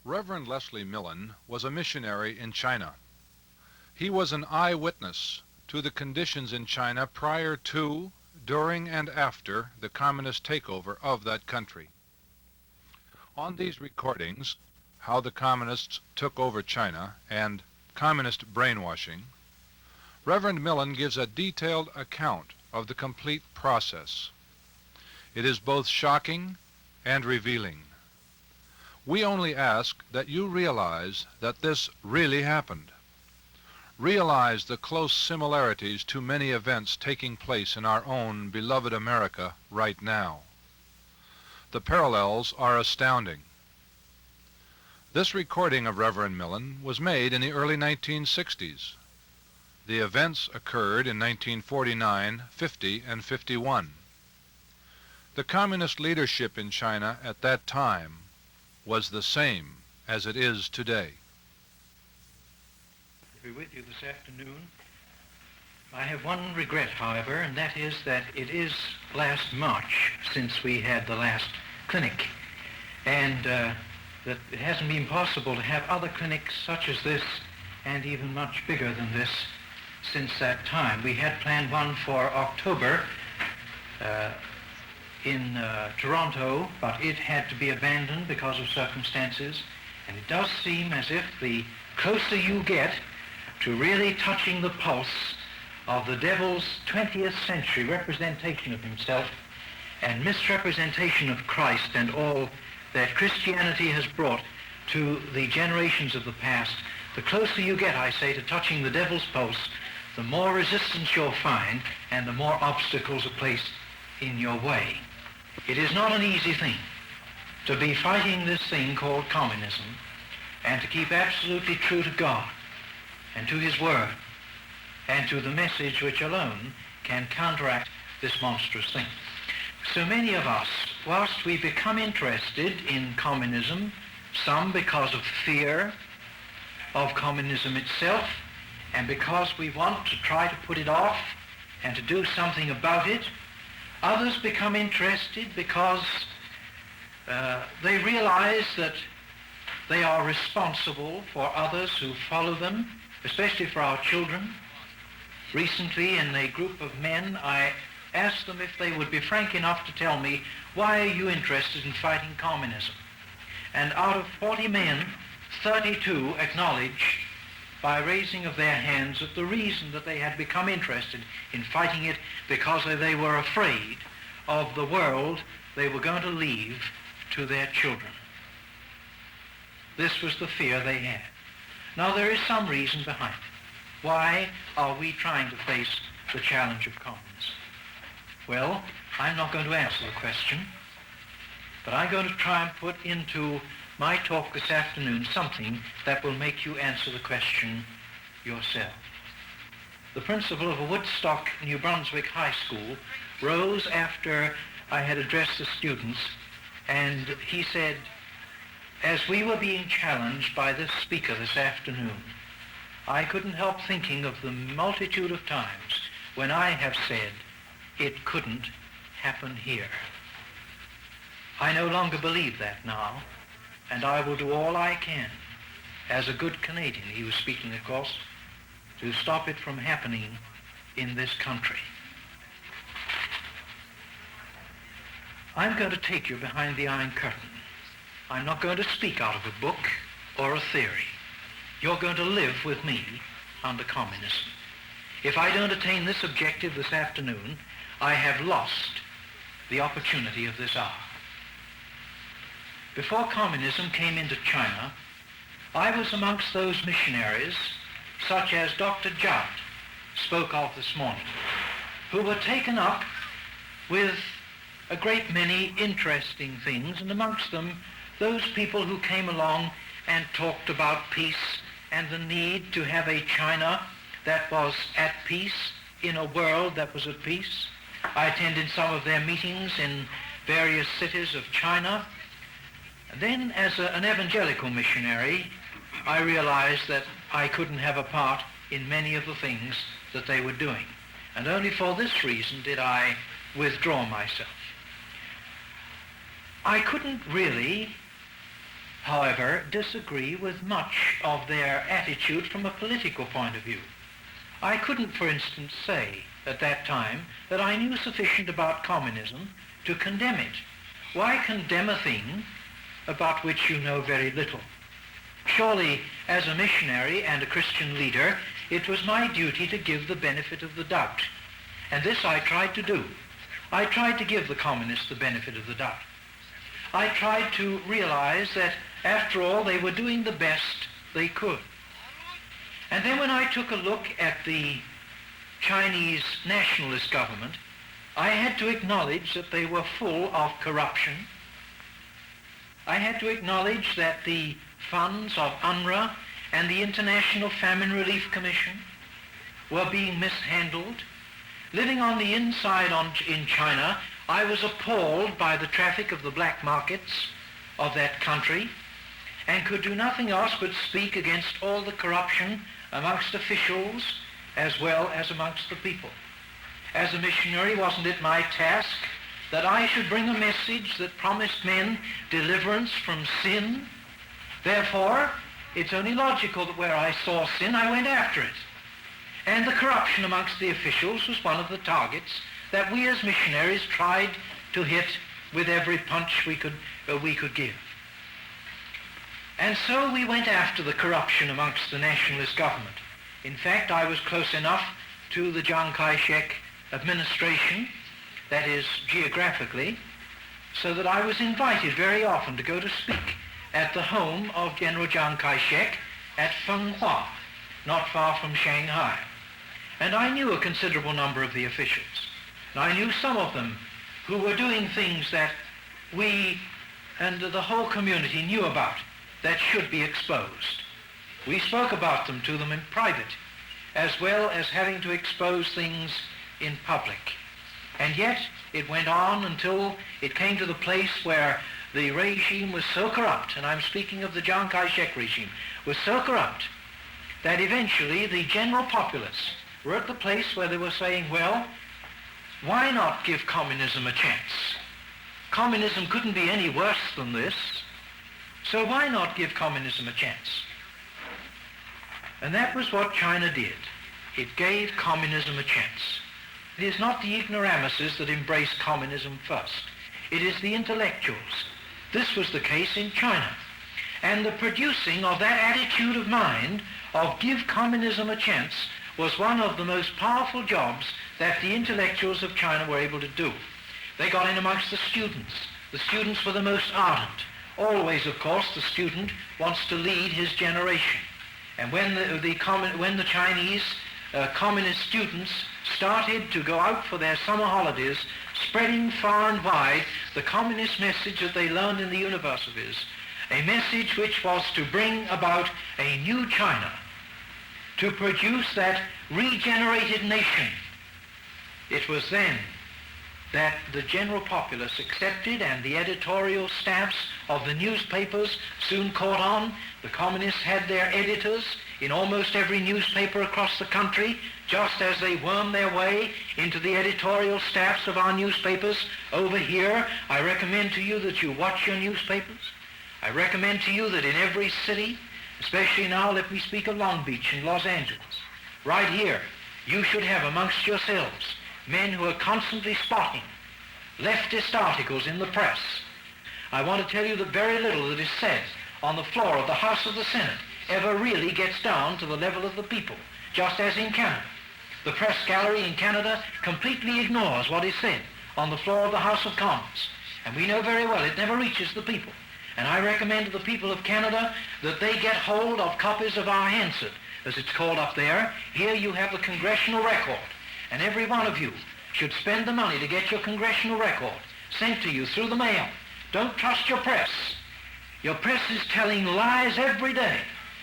Reverend Leslie Millen was a missionary in China. He was an eyewitness to the conditions in China prior to, during, and after the communist takeover of that country. On these recordings, How the Communists Took Over China and Communist Brainwashing, Reverend Millen gives a detailed account of the complete process. It is both shocking and revealing. We only ask that you realize that this really happened. Realize the close similarities to many events taking place in our own beloved America right now. The parallels are astounding. This recording of Reverend Millen was made in the early 1960s. The events occurred in 1949, 50, and 51. The communist leadership in China at that time was the same as it is today. To be with you this afternoon. I have one regret, however, and that is that it is last March since we had the last clinic, and that it hasn't been possible to have other clinics such as this and even much bigger than this since that time. We had planned one for October in Toronto, but it had to be abandoned because of circumstances, and it does seem as if the closer you get to really touching the pulse of the devil's 20th century representation of himself and misrepresentation of Christ and all that Christianity has brought to the generations of the past, the closer you get, I say, to touching the devil's pulse, the more resistance you'll find and the more obstacles are placed in your way. It is not an easy thing to be fighting this thing called communism and to keep absolutely true to God and to his word and to the message which alone can counteract this monstrous thing. So many of us, whilst we become interested in communism, some because of fear of communism itself and because we want to try to put it off and to do something about it, others become interested because they realize that they are responsible for others who follow them, especially for our children. Recently, in a group of men, I asked them if they would be frank enough to tell me, why are you interested in fighting communism? And out of 40 men, 32 acknowledged by raising of their hands that the reason that they had become interested in fighting it because they were afraid of the world they were going to leave to their children. This was the fear they had. Now there is some reason behind it. Why are we trying to face the challenge of communism? Well, I'm not going to answer the question, but I'm going to try and put into my talk this afternoon something that will make you answer the question yourself. The principal of a Woodstock, New Brunswick high school rose after I had addressed the students, and he said, as we were being challenged by this speaker this afternoon, I couldn't help thinking of the multitude of times when I have said it couldn't happen here. I no longer believe that now, and I will do all I can, as a good Canadian, he was speaking, of course, to stop it from happening in this country. I'm going to take you behind the Iron Curtain. I'm not going to speak out of a book or a theory. You're going to live with me under communism. If I don't attain this objective this afternoon, I have lost the opportunity of this hour. Before communism came into China, I was amongst those missionaries, such as Dr. Judd spoke of this morning, who were taken up with a great many interesting things, and amongst them those people who came along and talked about peace and the need to have a China that was at peace in a world that was at peace. I attended some of their meetings in various cities of China. And then as an evangelical missionary, I realized that I couldn't have a part in many of the things that they were doing. And only for this reason did I withdraw myself. I couldn't really however, disagree with much of their attitude from a political point of view. I couldn't, for instance, say at that time that I knew sufficient about communism to condemn it. Why condemn a thing about which you know very little? Surely, as a missionary and a Christian leader, it was my duty to give the benefit of the doubt. And this I tried to do. I tried to give the communists the benefit of the doubt. I tried to realize that, after all, they were doing the best they could. And then when I took a look at the Chinese nationalist government, I had to acknowledge that they were full of corruption. I had to acknowledge that the funds of UNRWA and the International Famine Relief Commission were being mishandled. Living on the inside in China, I was appalled by the traffic of the black markets of that country and could do nothing else but speak against all the corruption amongst officials as well as amongst the people. As a missionary, wasn't it my task that I should bring a message that promised men deliverance from sin? Therefore, it's only logical that where I saw sin, I went after it. And the corruption amongst the officials was one of the targets that we as missionaries tried to hit with every punch we could give. And so we went after the corruption amongst the nationalist government. In fact, I was close enough to the Chiang Kai-shek administration, that is, geographically, so that I was invited very often to go to speak at the home of General Chiang Kai-shek at Fenghua, not far from Shanghai. And I knew a considerable number of the officials. And I knew some of them who were doing things that we and the whole community knew about that should be exposed. We spoke about them to them in private, as well as having to expose things in public. And yet it went on until it came to the place where the regime was so corrupt, and I'm speaking of the Chiang Kai-shek regime, was so corrupt that eventually the general populace were at the place where they were saying, well, why not give communism a chance? Communism couldn't be any worse than this, so why not give communism a chance? And that was what China did. It gave communism a chance. It is not the ignoramuses that embrace communism first. It is the intellectuals. This was the case in China. And the producing of that attitude of mind of give communism a chance was one of the most powerful jobs that the intellectuals of China were able to do. They got in amongst the students. The students were the most ardent. Always, of course, the student wants to lead his generation. And when the Chinese communist students started to go out for their summer holidays, spreading far and wide the communist message that they learned in the universities, a message which was to bring about a new China, to produce that regenerated nation. It was then that the general populace accepted, and the editorial staffs of the newspapers soon caught on. The communists had their editors in almost every newspaper across the country, just as they wormed their way into the editorial staffs of our newspapers over here. I recommend to you that you watch your newspapers. I recommend to you that in every city, especially now, let me speak of Long Beach and Los Angeles, right here, you should have amongst yourselves men who are constantly spotting leftist articles in the press. I want to tell you that very little that is said on the floor of the House of the Senate ever really gets down to the level of the people, just as in Canada. The press gallery in Canada completely ignores what is said on the floor of the House of Commons. And we know very well it never reaches the people. And I recommend to the people of Canada that they get hold of copies of our Hansard, as it's called up there. Here you have the congressional record. And every one of you should spend the money to get your congressional record sent to you through the mail. Don't trust your press. Your press is telling lies every day.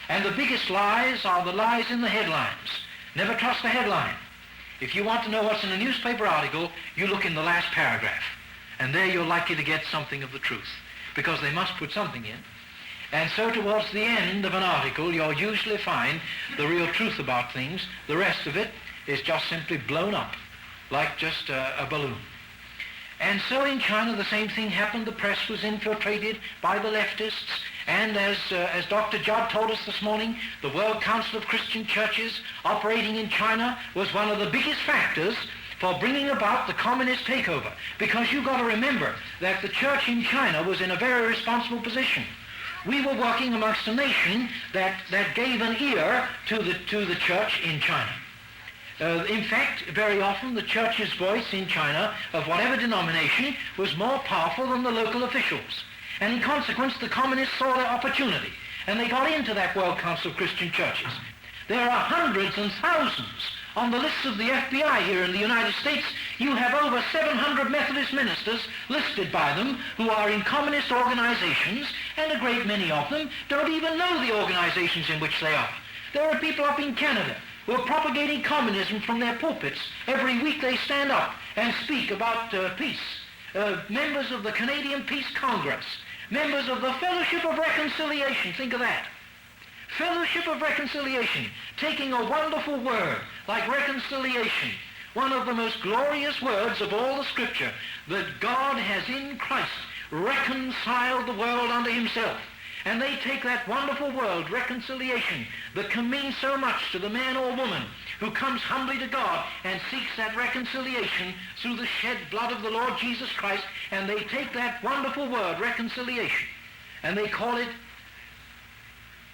And the biggest lies are the lies in the headlines. Never trust the headline. If you want to know what's in a newspaper article, you look in the last paragraph. And there you're likely to get something of the truth, because they must put something in. And so towards the end of an article, you'll usually find the real truth about things. The rest of it is just simply blown up, like just a balloon. And so in China, the same thing happened. The press was infiltrated by the leftists, And as Dr. Judd told us this morning, the World Council of Christian Churches operating in China was one of the biggest factors for bringing about the communist takeover. Because you've got to remember that the church in China was in a very responsible position. We were working amongst a nation that gave an ear to the church in China. In fact, very often the church's voice in China, of whatever denomination, was more powerful than the local officials. And in consequence, the communists saw their opportunity, and they got into that World Council of Christian Churches. There are hundreds and thousands. On the list of the FBI here in the United States, you have over 700 Methodist ministers listed by them who are in communist organizations, and a great many of them don't even know the organizations in which they are. There are people up in Canada who are propagating communism from their pulpits. Every week they stand up and speak about peace. Members of the Canadian Peace Congress, members of the Fellowship of Reconciliation, think of that. Fellowship of Reconciliation, taking a wonderful word like reconciliation, one of the most glorious words of all the Scripture, that God has in Christ reconciled the world unto himself. And they take that wonderful word, reconciliation, that can mean so much to the man or woman who comes humbly to God and seeks that reconciliation through the shed blood of the Lord Jesus Christ, and they take that wonderful word, reconciliation, and they call it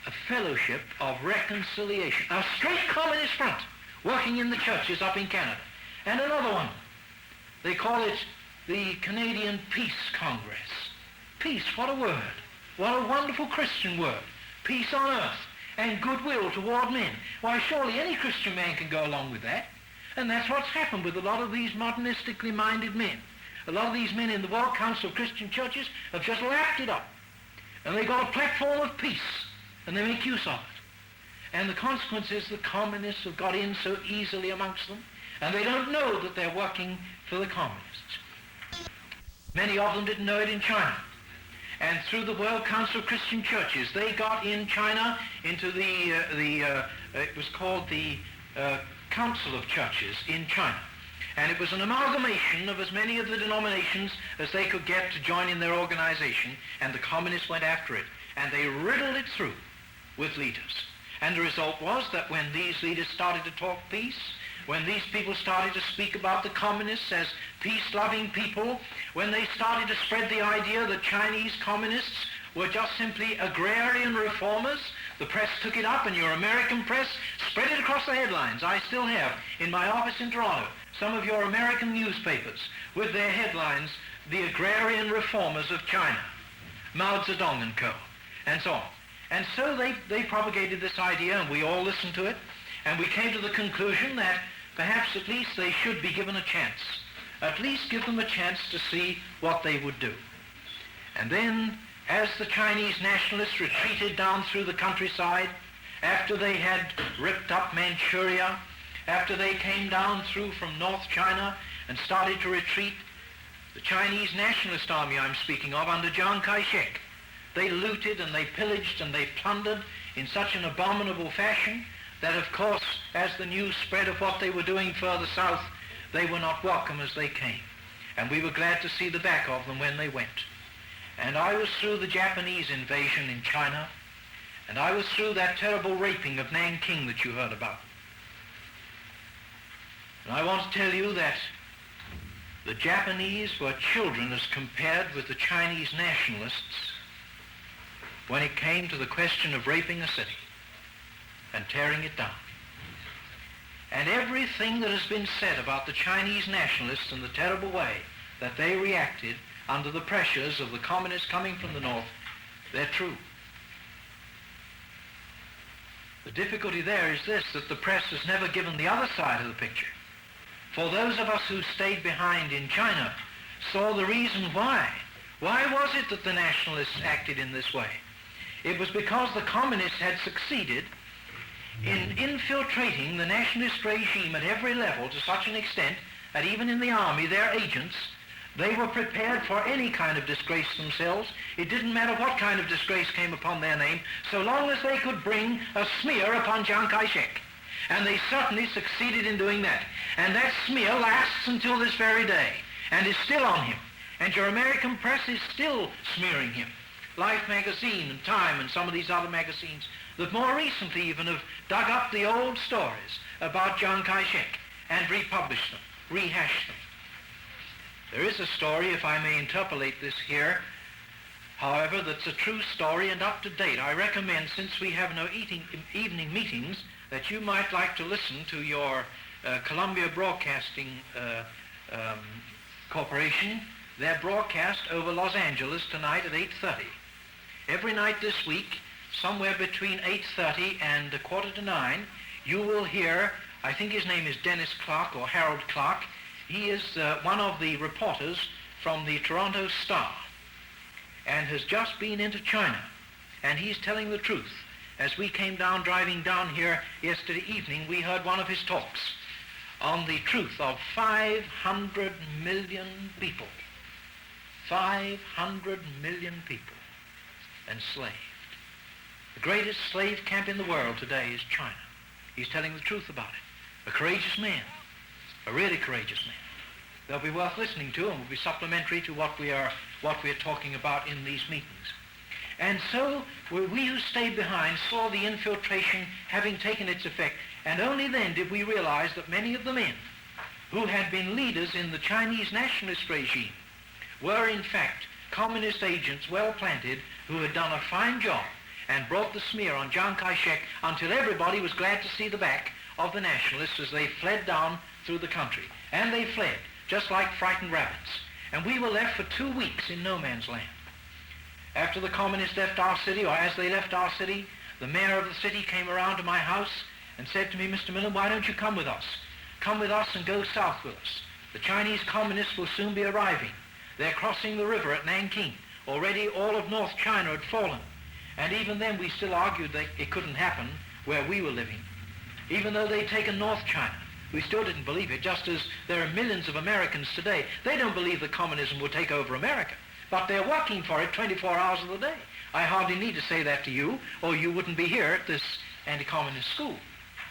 a fellowship of reconciliation, a straight communist front working in the churches up in Canada. And another one, they call it the Canadian Peace Congress. Peace, what a word. What a wonderful Christian word. Peace on earth and goodwill toward men. Why, surely any Christian man can go along with that. And that's what's happened with a lot of these modernistically minded men. A lot of these men in the World Council of Christian Churches have just lapped it up. And they got a platform of peace, and they make use of it. And the consequence is the communists have got in so easily amongst them, and they don't know that they're working for the communists. Many of them didn't know it in China. And through the World Council of Christian Churches, they got in China into it was called the Council of Churches in China. And it was an amalgamation of as many of the denominations as they could get to join in their organization, and the communists went after it. And they riddled it through with leaders. And the result was that when these leaders started to talk peace, when these people started to speak about the communists as peace-loving people, when they started to spread the idea that Chinese communists were just simply agrarian reformers, the press took it up, and your American press spread it across the headlines. I still have in my office in Toronto some of your American newspapers with their headlines, the agrarian reformers of China, Mao Zedong and co., and so on. And so they propagated this idea, and we all listened to it, and we came to the conclusion that perhaps at least they should be given a chance. At least give them a chance to see what they would do. And then, as the Chinese nationalists retreated down through the countryside, after they had ripped up Manchuria, after they came down through from North China and started to retreat, the Chinese nationalist army I'm speaking of under Chiang Kai-shek, they looted and they pillaged and they plundered in such an abominable fashion that, of course, as the news spread of what they were doing further south, they were not welcome as they came. And we were glad to see the back of them when they went. And I was through the Japanese invasion in China, and I was through that terrible raping of Nanking that you heard about. And I want to tell you that the Japanese were children as compared with the Chinese nationalists when it came to the question of raping a city and tearing it down. And everything that has been said about the Chinese nationalists and the terrible way that they reacted under the pressures of the communists coming from the north, they're true. The difficulty there is this, that the press has never given the other side of the picture. For those of us who stayed behind in China saw the reason why. Why was it that the nationalists acted in this way? It was because the communists had succeeded in infiltrating the nationalist regime at every level to such an extent that even in the army, their agents, they were prepared for any kind of disgrace themselves. It didn't matter what kind of disgrace came upon their name, so long as they could bring a smear upon Chiang Kai-shek. And they certainly succeeded in doing that. And that smear lasts until this very day and is still on him. And your American press is still smearing him. Life magazine and Time and some of these other magazines that more recently even have dug up the old stories about Chiang Kai-shek and republished them, rehashed them. There is a story, if I may interpolate this here, however, that's a true story and up to date. I recommend, since we have no evening meetings, that you might like to listen to your Columbia Broadcasting Corporation, their broadcast over Los Angeles tonight at 8:30. Every night this week, somewhere between 8:30 and 8:45, you will hear, I think his name is Dennis Clark or Harold Clark. He is one of the reporters from the Toronto Star and has just been into China, and he's telling the truth. As we came down, driving down here yesterday evening, we heard one of his talks on the truth of 500 million people. 500 million people enslaved. The greatest slave camp in the world today is China. He's telling the truth about it. A courageous man, a really courageous man. They'll be worth listening to and will be supplementary to what we are talking about in these meetings. And so we who stayed behind saw the infiltration having taken its effect, and only then did we realize that many of the men who had been leaders in the Chinese nationalist regime were in fact communist agents well planted who had done a fine job and brought the smear on Chiang Kai-shek until everybody was glad to see the back of the nationalists as they fled down through the country. And they fled, just like frightened rabbits. And we were left for 2 weeks in no man's land. After the communists left our city, or as they left our city, the mayor of the city came around to my house and said to me, "Mr. Millen, why don't you come with us? Come with us and go south with us. The Chinese communists will soon be arriving. They're crossing the river at Nanking. Already all of North China had fallen." And even then we still argued that it couldn't happen where we were living. Even though they'd taken North China, we still didn't believe it, just as there are millions of Americans today. They don't believe that communism will take over America, but they're working for it 24 hours of the day. I hardly need to say that to you, or you wouldn't be here at this anti-communist school.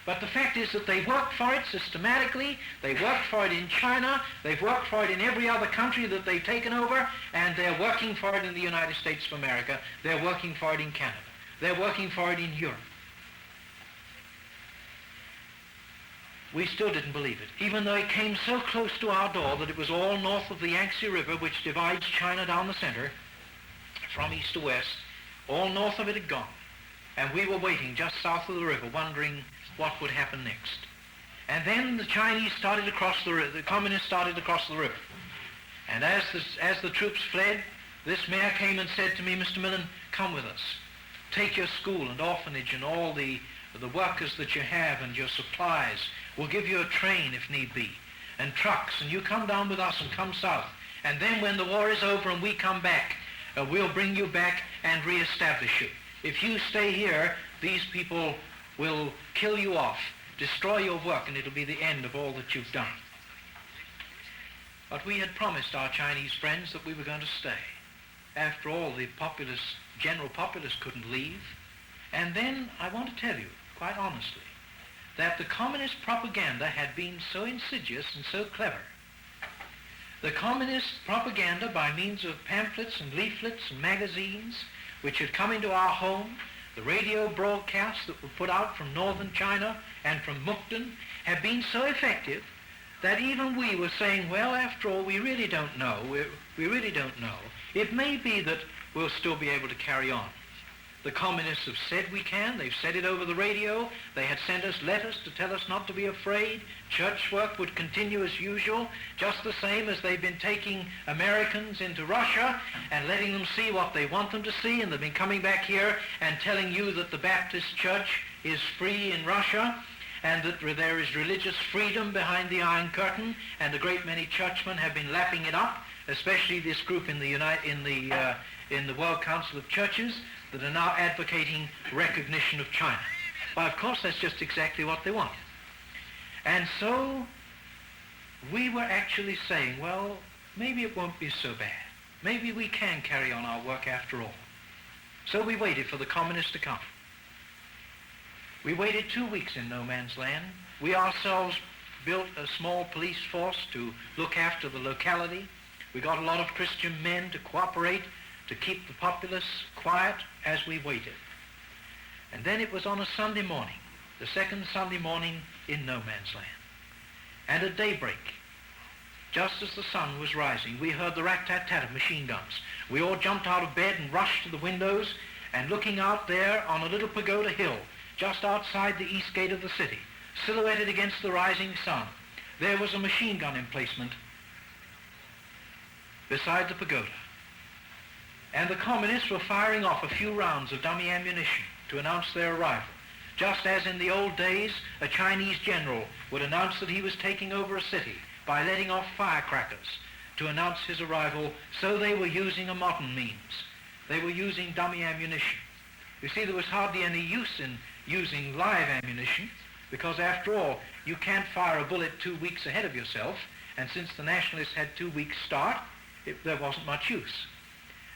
But the fact is that they work for it systematically. They work for it in China. They've worked for it in every other country that they've taken over, and they're working for it in the United States of America. They're working for it in Canada. They're working for it in Europe. We still didn't believe it, even though it came so close to our door that it was all north of the Yangtze River, which divides China down the center from east to west. All north of it had gone. And we were waiting just south of the river, wondering what would happen next. And then the Chinese started to cross the river, the communists started to cross the river. And as the troops fled, this mayor came and said to me, "Mr. Millen, come with us. Take your school and orphanage and all the workers that you have and your supplies. We'll give you a train if need be, and trucks, and you come down with us and come south. And then when the war is over and we come back, we'll bring you back and reestablish you. If you stay here, these people will kill you off, destroy your work, and it'll be the end of all that you've done." But we had promised our Chinese friends that we were going to stay. After all, the general populace couldn't leave. And then I want to tell you, quite honestly, that the communist propaganda had been so insidious and so clever. The communist propaganda, by means of pamphlets and leaflets and magazines, which had come into our home, the radio broadcasts that were put out from northern China and from Mukden, had been so effective that even we were saying, well, after all, we really don't know. We really don't know. It may be that we'll still be able to carry on. The communists have said we can. They've said it over the radio. They had sent us letters to tell us not to be afraid. Church work would continue as usual, just the same as they've been taking Americans into Russia and letting them see what they want them to see, and they've been coming back here and telling you that the Baptist Church is free in Russia and that there is religious freedom behind the Iron Curtain, and a great many churchmen have been lapping it up, especially this group in the World Council of Churches that are now advocating recognition of China. Well, of course, that's just exactly what they want. And so we were actually saying, well, maybe it won't be so bad. Maybe we can carry on our work after all. So we waited for the communists to come. We waited 2 weeks in no man's land. We ourselves built a small police force to look after the locality. We got a lot of Christian men to cooperate to keep the populace quiet as we waited. And then it was on a Sunday morning, the second Sunday morning in no man's land. And at daybreak, just as the sun was rising, we heard the rat-tat-tat of machine guns. We all jumped out of bed and rushed to the windows, and looking out there on a little pagoda hill, just outside the east gate of the city, silhouetted against the rising sun, there was a machine gun emplacement beside the pagoda. And the communists were firing off a few rounds of dummy ammunition to announce their arrival, just as in the old days a Chinese general would announce that he was taking over a city by letting off firecrackers to announce his arrival. So they were using a modern means. They were using dummy ammunition. You see, there was hardly any use in using live ammunition, because after all, you can't fire a bullet 2 weeks ahead of yourself, and since the nationalists had 2 weeks start, there wasn't much use.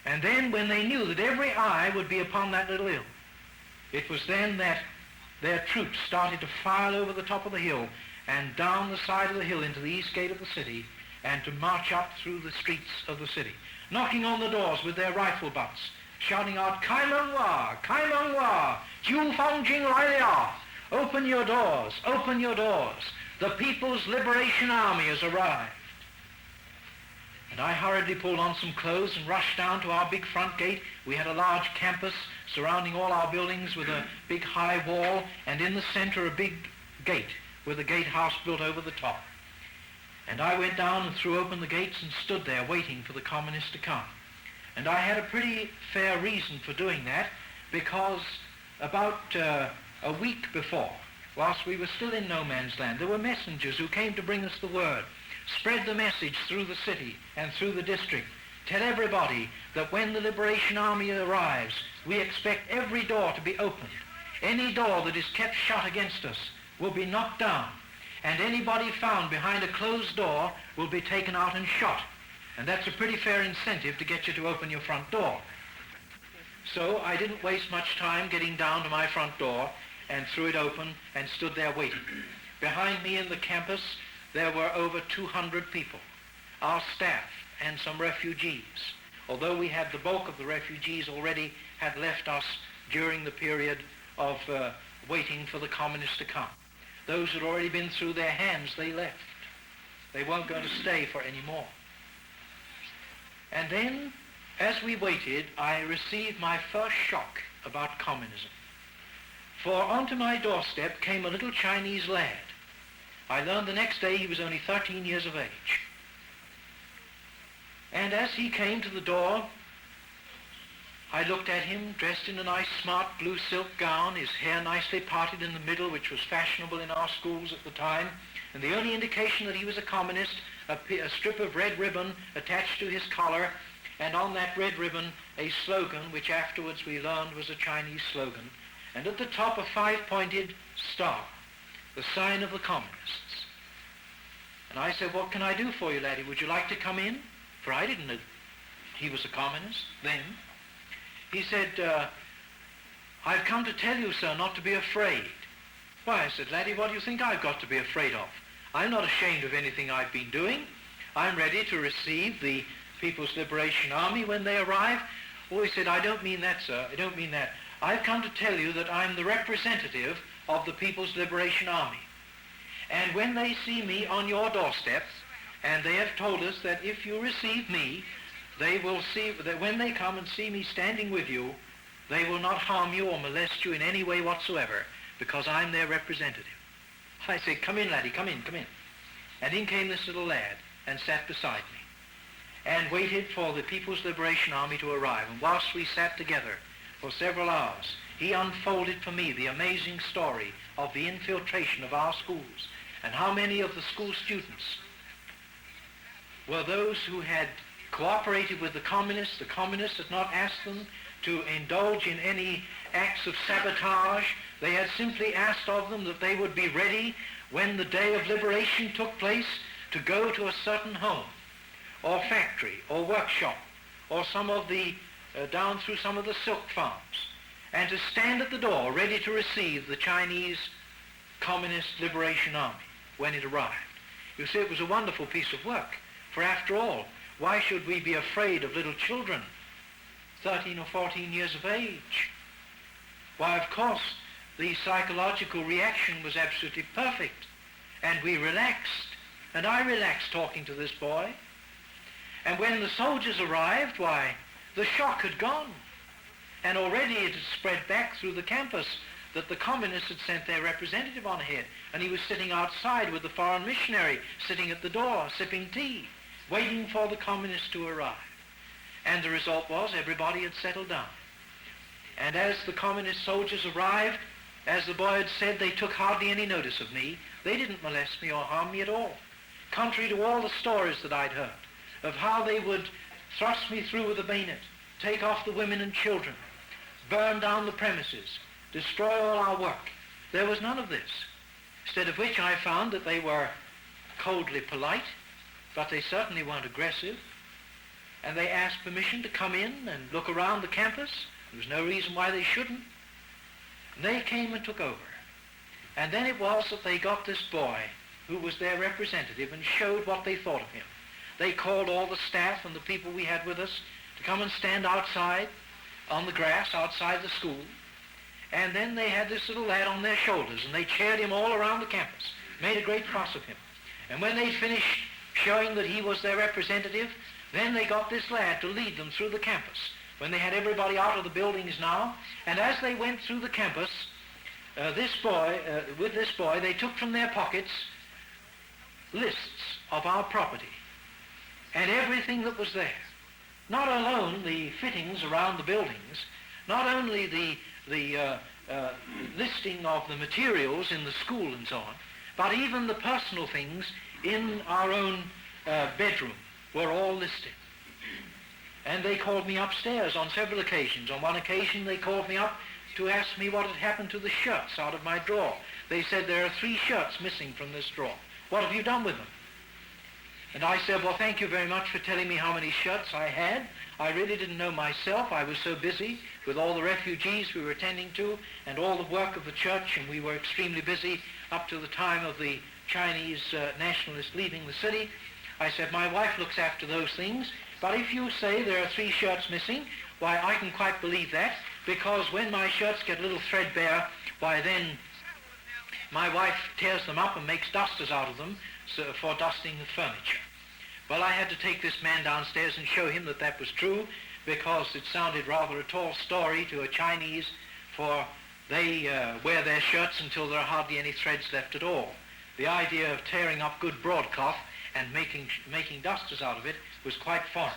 And then when they knew that every eye would be upon that little hill, it was then that their troops started to file over the top of the hill and down the side of the hill into the east gate of the city, and to march up through the streets of the city, knocking on the doors with their rifle butts, shouting out, "Kai Meng Wa, Kai Meng Wa, Jiu Fang Jing Lai Liao, open your doors, open your doors. The People's Liberation Army has arrived." And I hurriedly pulled on some clothes and rushed down to our big front gate. We had a large campus surrounding all our buildings with a big high wall, and in the center a big gate with a gatehouse built over the top. And I went down and threw open the gates and stood there waiting for the communists to come. And I had a pretty fair reason for doing that, because about a week before, whilst we were still in no man's land, there were messengers who came to bring us the word. Spread the message through the city and through the district. Tell everybody that when the Liberation Army arrives, we expect every door to be opened. Any door that is kept shut against us will be knocked down, and anybody found behind a closed door will be taken out and shot. And that's a pretty fair incentive to get you to open your front door. So I didn't waste much time getting down to my front door and threw it open and stood there waiting. Behind me in the campus, there were over 200 people, our staff and some refugees, although we had the bulk of the refugees already had left us during the period of waiting for the communists to come. Those who had already been through their hands, they left. They weren't going to stay for any more. And then, as we waited, I received my first shock about communism. For onto my doorstep came a little Chinese lad. I learned the next day he was only 13 years of age. And as he came to the door, I looked at him, dressed in a nice smart blue silk gown, his hair nicely parted in the middle, which was fashionable in our schools at the time, and the only indication that he was a communist, a strip of red ribbon attached to his collar, and on that red ribbon a slogan, which afterwards we learned was a Chinese slogan, and at the top a 5-pointed star, the sign of the communists. And I said, "What can I do for you, laddie? Would you like to come in?" For I didn't know he was a communist then. He said, "I've come to tell you, sir, not to be afraid." "Why," I said, "laddie, what do you think I've got to be afraid of? I'm not ashamed of anything I've been doing. I'm ready to receive the People's Liberation Army when they arrive." Oh, he said, "I don't mean that, sir. I don't mean that. I've come to tell you that I'm the representative of the People's Liberation Army. And when they see me on your doorstep, and they have told us that if you receive me, they will see that when they come and see me standing with you, they will not harm you or molest you in any way whatsoever, because I'm their representative." I said, "Come in, laddie, come in, come in." And in came this little lad and sat beside me and waited for the People's Liberation Army to arrive. And whilst we sat together for several hours, he unfolded for me the amazing story of the infiltration of our schools, and how many of the school students were those who had cooperated with the communists. The communists had not asked them to indulge in any acts of sabotage. They had simply asked of them that they would be ready when the day of liberation took place to go to a certain home or factory or workshop or some of the down through some of the silk farms, and to stand at the door ready to receive the Chinese Communist Liberation Army when it arrived. You see, it was a wonderful piece of work, for after all, why should we be afraid of little children 13 or 14 years of age. Why, of course, the psychological reaction was absolutely perfect, and we relaxed, and I relaxed talking to this boy. And when the soldiers arrived, why, the shock had gone, and already it had spread back through the campus that the communists had sent their representative on ahead, and he was sitting outside with the foreign missionary, sitting at the door, sipping tea, waiting for the communists to arrive. And the result was everybody had settled down. And as the communist soldiers arrived, as the boy had said, they took hardly any notice of me. They didn't molest me or harm me at all, contrary to all the stories that I'd heard of how they would thrust me through with a bayonet, take off the women and children, burn down the premises, destroy all our work. There was none of this. Instead of which I found that they were coldly polite, but they certainly weren't aggressive, and they asked permission to come in and look around the campus. There was no reason why they shouldn't. And they came and took over. And then it was that they got this boy, who was their representative, and showed what they thought of him. They called all the staff and the people we had with us to come and stand outside on the grass outside the school. And then they had this little lad on their shoulders, and they cheered him all around the campus, made a great fuss of him. And when they'd finished showing that he was their representative, then they got this lad to lead them through the campus, when they had everybody out of the buildings now. And as they went through the campus, with this boy, they took from their pockets lists of our property and everything that was there. Not alone the fittings around the buildings, not only the listing of the materials in the school and so on, but even the personal things in our own bedroom were all listed. And they called me upstairs on several occasions. On one occasion they called me up to ask me what had happened to the shirts out of my drawer. They said, there are 3 shirts missing from this drawer. What have you done with them? And I said, well, thank you very much for telling me how many shirts I had. I really didn't know myself. I was so busy with all the refugees we were attending to and all the work of the church, and we were extremely busy up to the time of the Chinese nationalists leaving the city. I said, my wife looks after those things, but if you say there are 3 shirts missing, why, I can quite believe that, because when my shirts get a little threadbare, why then my wife tears them up and makes dusters out of them for dusting the furniture. Well, I had to take this man downstairs and show him that that was true, because it sounded rather a tall story to a Chinese, for they wear their shirts until there are hardly any threads left at all. The idea of tearing up good broadcloth and making dusters out of it was quite foreign.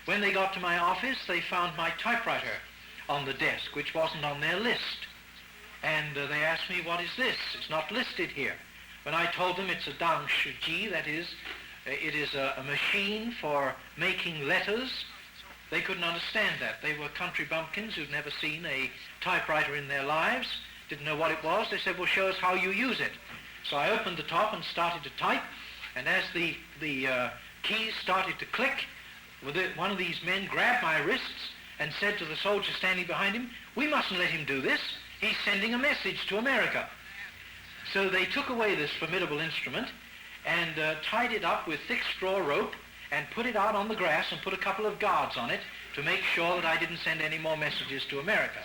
When they got to my office, they found my typewriter on the desk, which wasn't on their list. And they asked me, what is this? It's not listed here. When I told them it's a Dangshi, that is, it is a machine for making letters, they couldn't understand that. They were country bumpkins who'd never seen a typewriter in their lives, didn't know what it was. They said, well, show us how you use it. So I opened the top and started to type, and as the keys started to click, one of these men grabbed my wrists and said to the soldier standing behind him, we mustn't let him do this. He's sending a message to America. So they took away this formidable instrument and tied it up with thick straw rope and put it out on the grass and put a couple of guards on it to make sure that I didn't send any more messages to America.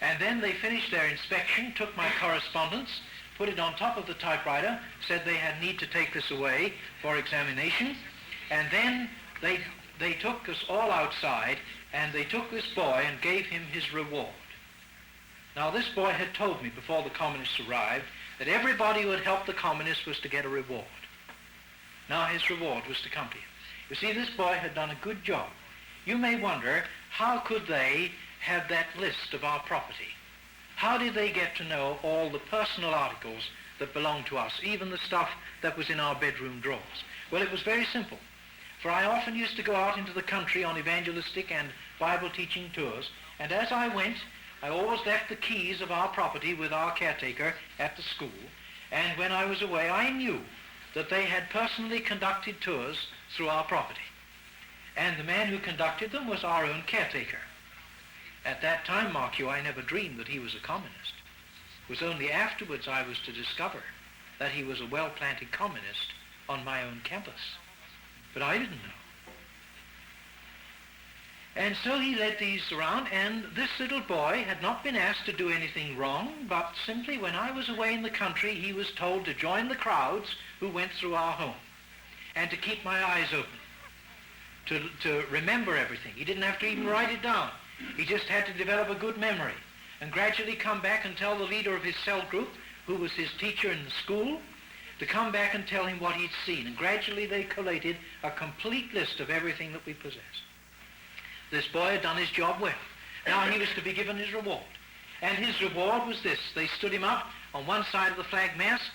And then they finished their inspection, took my correspondence, put it on top of the typewriter, said they had need to take this away for examination, and then they took us all outside and they took this boy and gave him his reward. Now this boy had told me before the communists arrived that everybody who had helped the communists was to get a reward. Now his reward was to come to him. You see, this boy had done a good job. You may wonder, how could they have that list of our property? How did they get to know all the personal articles that belonged to us, even the stuff that was in our bedroom drawers? Well, it was very simple. For I often used to go out into the country on evangelistic and Bible teaching tours, and as I went, I always left the keys of our property with our caretaker at the school, and when I was away, I knew that they had personally conducted tours through our property. And the man who conducted them was our own caretaker. At that time, mark you, I never dreamed that he was a communist. It was only afterwards I was to discover that he was a well-planted communist on my own campus. But I didn't know. And so he led these around, and this little boy had not been asked to do anything wrong, but simply when I was away in the country, he was told to join the crowds who went through our home and to keep my eyes open, to remember everything. He didn't have to even write it down. He just had to develop a good memory and gradually come back and tell the leader of his cell group, who was his teacher in the school, to come back and tell him what he'd seen. And gradually they collated a complete list of everything that we possessed. This boy had done his job well. Now he was to be given his reward. And his reward was this. They stood him up on one side of the flag mast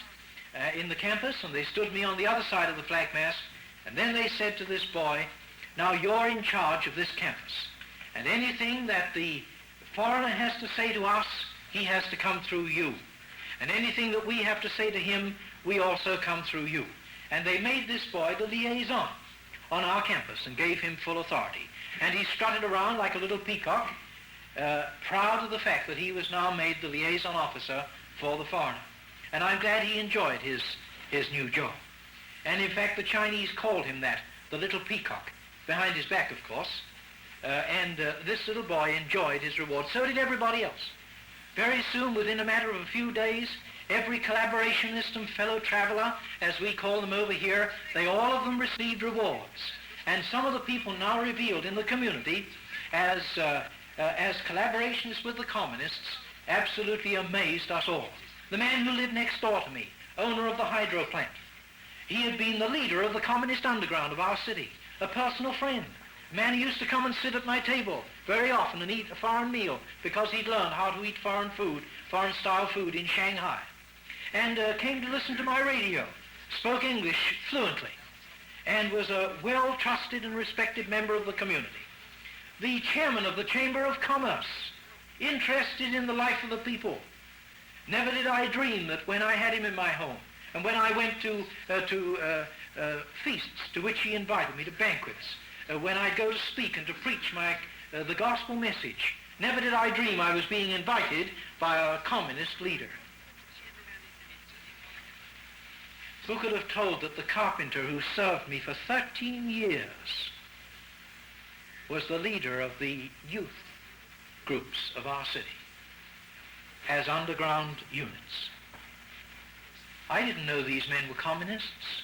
in the campus, and they stood me on the other side of the flag mast, and then they said to this boy, now you're in charge of this campus, and anything that the foreigner has to say to us, he has to come through you. And anything that we have to say to him, we also come through you. And they made this boy the liaison on our campus and gave him full authority. And he strutted around like a little peacock, proud of the fact that he was now made the liaison officer for the foreigner. And I'm glad he enjoyed his new job. And in fact, the Chinese called him that, the little peacock, behind his back, of course. This little boy enjoyed his reward. So did everybody else. Very soon, within a matter of a few days, every collaborationist and fellow traveler, as we call them over here, they all of them received rewards. And some of the people now revealed in the community as collaborationists with the communists absolutely amazed us all. The man who lived next door to me, owner of the hydro plant, he had been the leader of the communist underground of our city, a personal friend, a man who used to come and sit at my table very often and eat a foreign meal because he'd learned how to eat foreign food, foreign-style food in Shanghai, and came to listen to my radio, spoke English fluently, and was a well-trusted and respected member of the community. The chairman of the Chamber of Commerce, interested in the life of the people. Never did I dream that when I had him in my home, and when I went to feasts to which he invited me, to banquets, when I'd go to speak and to preach the gospel message, never did I dream I was being invited by a communist leader. Who could have told that the carpenter who served me for 13 years was the leader of the youth groups of our city as underground units? I didn't know these men were communists.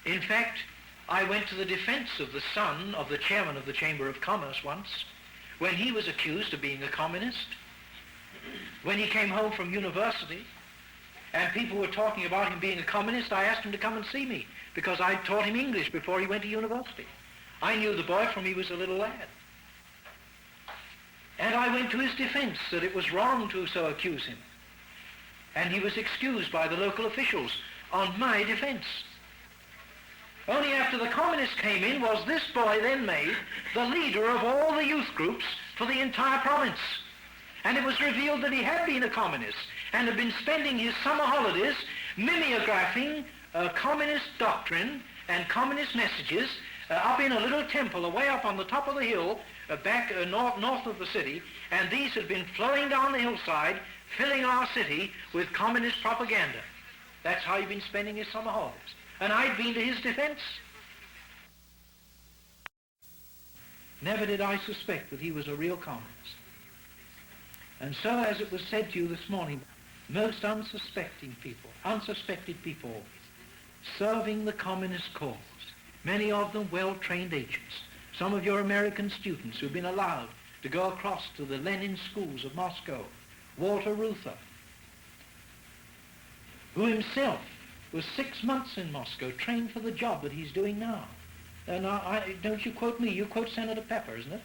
In fact, I went to the defense of the son of the chairman of the Chamber of Commerce once when he was accused of being a communist. When he came home from university and people were talking about him being a communist, I asked him to come and see me because I taught him English before he went to university. I knew the boy from he was a little lad. And I went to his defense that it was wrong to so accuse him. And he was excused by the local officials on my defense. Only after the communists came in was this boy then made the leader of all the youth groups for the entire province. And it was revealed that he had been a communist and had been spending his summer holidays mimeographing communist doctrine and communist messages up in a little temple away up on the top of the hill back north of the city, and these had been flowing down the hillside, filling our city with communist propaganda. That's how he'd been spending his summer holidays. And I'd been to his defense. Never did I suspect that he was a real communist. And so, as it was said to you this morning, most unsuspected people serving the communist cause, many of them well-trained agents, some of your American students who've been allowed to go across to the Lenin schools of Moscow, Walter Reuther, who himself was 6 months in Moscow, trained for the job that he's doing now. Don't you quote me, you quote Senator Pepper, isn't it?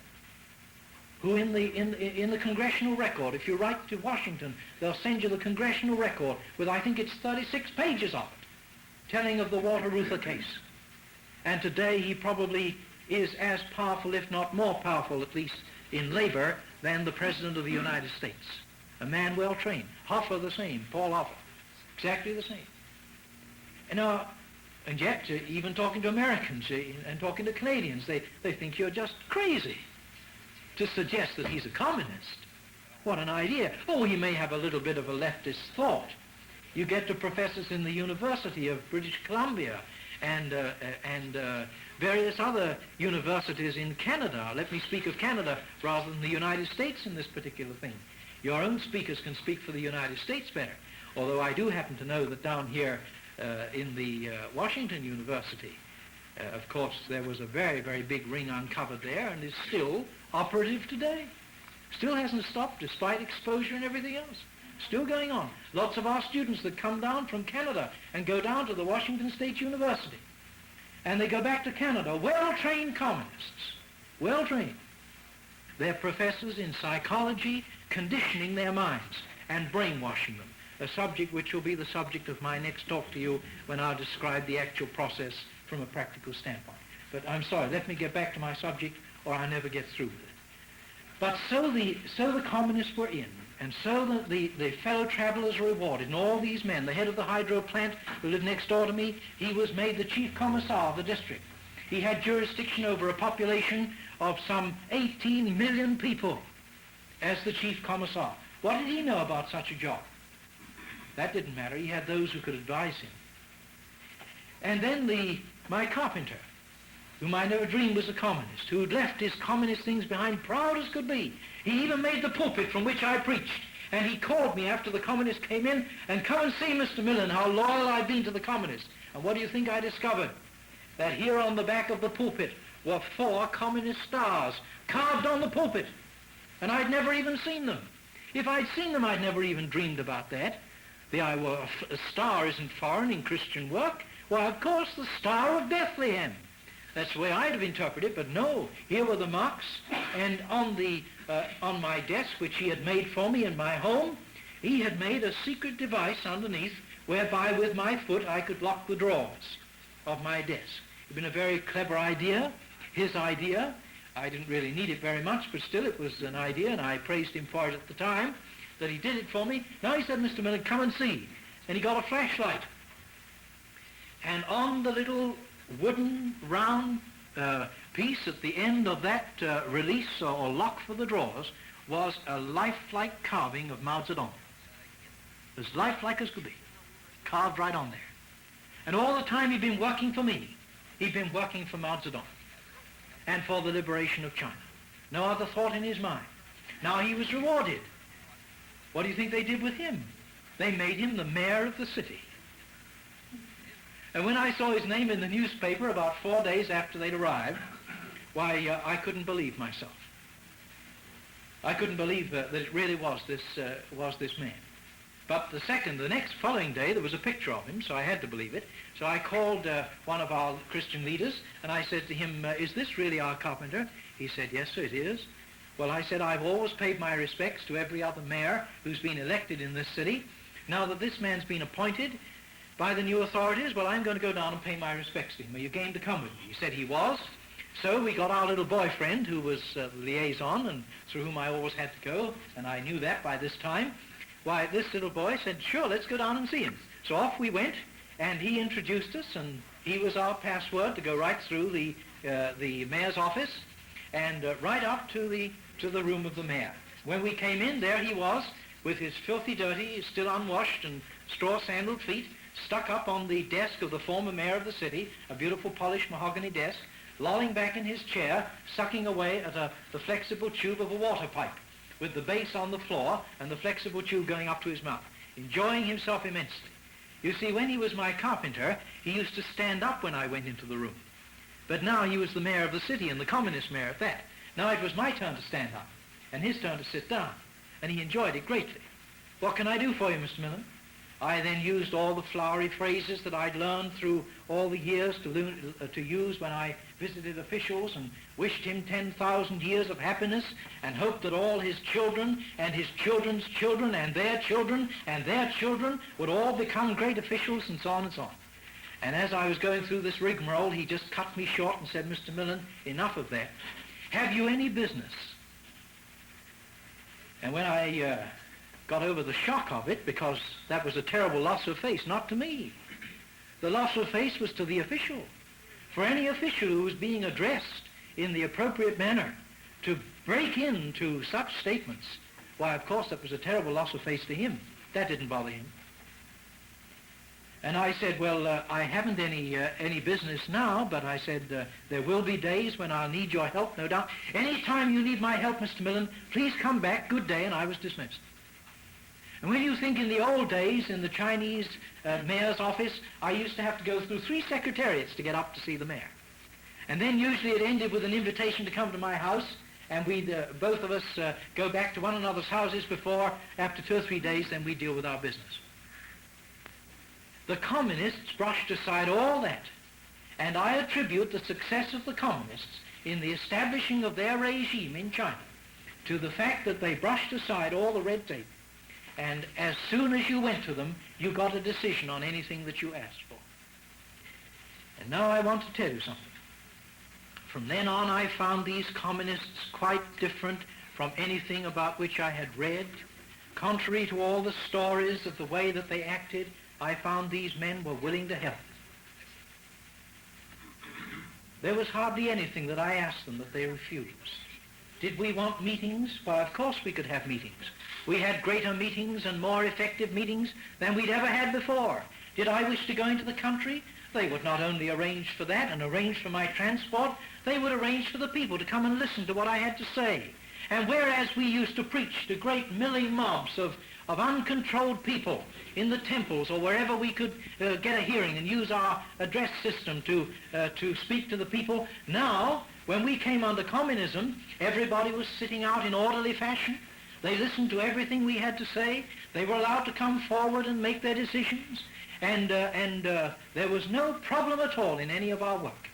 Who in the congressional record, if you write to Washington, they'll send you the congressional record with, I think it's 36 pages of it, telling of the Walter Reuther case. And today he probably is as powerful, if not more powerful, at least in labor, than the President of the United States. A man well trained. Hoffa the same, Paul Hoffa. Exactly the same. And yet, even talking to Americans and talking to Canadians, they think you're just crazy to suggest that he's a communist. What an idea. Oh, he may have a little bit of a leftist thought. You get to professors in the University of British Columbia and various other universities in Canada. Let me speak of Canada rather than the United States in this particular thing. Your own speakers can speak for the United States better, although I do happen to know that down here in the Washington University, of course, there was a very, very big ring uncovered there and is still operative today. Still hasn't stopped despite exposure and everything else. Still going on. Lots of our students that come down from Canada and go down to the Washington State University. And they go back to Canada, well-trained communists, well-trained. They're professors in psychology, conditioning their minds and brainwashing them, a subject which will be the subject of my next talk to you when I'll describe the actual process from a practical standpoint. But I'm sorry, let me get back to my subject or I'll never get through with it. But so the communists were in, and so the fellow travelers were rewarded, and all these men, the head of the hydro plant who lived next door to me, he was made the chief commissar of the district. He had jurisdiction over a population of some 18 million people as the chief commissar. What did he know about such a job? That didn't matter. He had those who could advise him. And then my carpenter, whom I never dreamed was a communist, who had left his communist things behind, proud as could be. He even made the pulpit from which I preached. And he called me after the communists came in, and come and see, Mr. Millen, how loyal I've been to the communists. And what do you think I discovered? That here on the back of the pulpit were 4 communist stars carved on the pulpit. And I'd never even seen them. If I'd seen them, I'd never even dreamed about that. A star isn't foreign in Christian work. Why, of course, the Star of Bethlehem. That's the way I'd have interpreted it, but no. Here were the marks, and on my desk, which he had made for me in my home, he had made a secret device underneath whereby with my foot I could lock the drawers of my desk. It had been a very clever idea, his idea. I didn't really need it very much, but still it was an idea, and I praised him for it at the time, that he did it for me. Now he said, Mr. Millen, come and see. And he got a flashlight. And on the little wooden round piece at the end of that release or lock for the drawers was a lifelike carving of Mao Zedong. As lifelike as could be. Carved right on there. And all the time he'd been working for me. He'd been working for Mao Zedong and for the liberation of China. No other thought in his mind. Now he was rewarded. What do you think they did with him? They made him the mayor of the city. And when I saw his name in the newspaper about 4 days after they'd arrived, why, I couldn't believe myself. I couldn't believe that it really was this man. But the next following day, there was a picture of him, so I had to believe it. So I called one of our Christian leaders, and I said to him, is this really our carpenter? He said, yes, sir, it is. Well, I said, I've always paid my respects to every other mayor who's been elected in this city. Now that this man's been appointed by the new authorities, well, I'm going to go down and pay my respects to him. Are you game to come with me? He said he was. So we got our little boyfriend, who was the liaison, and through whom I always had to go, and I knew that by this time. Why, this little boy said, sure, let's go down and see him. So off we went, and he introduced us, and he was our password to go right through the mayor's office and right up to the room of the mayor. When we came in, there he was, with his filthy, dirty, still unwashed and straw-sandaled feet, stuck up on the desk of the former mayor of the city, a beautiful polished mahogany desk, lolling back in his chair, sucking away at the flexible tube of a water pipe, with the base on the floor and the flexible tube going up to his mouth, enjoying himself immensely. You see, when he was my carpenter, he used to stand up when I went into the room. But now he was the mayor of the city, and the communist mayor at that. Now it was my turn to stand up, and his turn to sit down, and he enjoyed it greatly. What can I do for you, Mr. Millen? I then used all the flowery phrases that I'd learned through all the years to use when I visited officials, and wished him 10,000 years of happiness, and hoped that all his children and his children's children and their children and their children would all become great officials, and so on and so on. And as I was going through this rigmarole, he just cut me short and said, Mr. Millen, enough of that. Have you any business? And when I got over the shock of it, because that was a terrible loss of face, not to me. The loss of face was to the official. For any official who was being addressed in the appropriate manner to break into such statements, why, of course, that was a terrible loss of face to him. That didn't bother him. And I said, well, I haven't any business now, but I said, there will be days when I'll need your help, no doubt. Any time you need my help, Mr. Millen, please come back. Good day. And I was dismissed. And when you think in the old days, in the Chinese mayor's office, I used to have to go through 3 secretariats to get up to see the mayor. And then usually it ended with an invitation to come to my house, and we'd, both of us, go back to one another's houses before, after 2 or 3 days, then we'd deal with our business. The communists brushed aside all that, and I attribute the success of the communists in the establishing of their regime in China to the fact that they brushed aside all the red tape, and as soon as you went to them, you got a decision on anything that you asked for. And now I want to tell you something. From then on, I found these communists quite different from anything about which I had read. Contrary to all the stories of the way that they acted, I found these men were willing to help. There was hardly anything that I asked them that they refused. Did we want meetings? Why, of course we could have meetings. We had greater meetings and more effective meetings than we'd ever had before. Did I wish to go into the country? They would not only arrange for that and arrange for my transport, they would arrange for the people to come and listen to what I had to say. And whereas we used to preach to great milling mobs of uncontrolled people in the temples or wherever we could get a hearing and use our address system to speak to the people, now, when we came under communism, everybody was sitting out in orderly fashion. They listened to everything we had to say. They were allowed to come forward and make their decisions. And there was no problem at all in any of our work.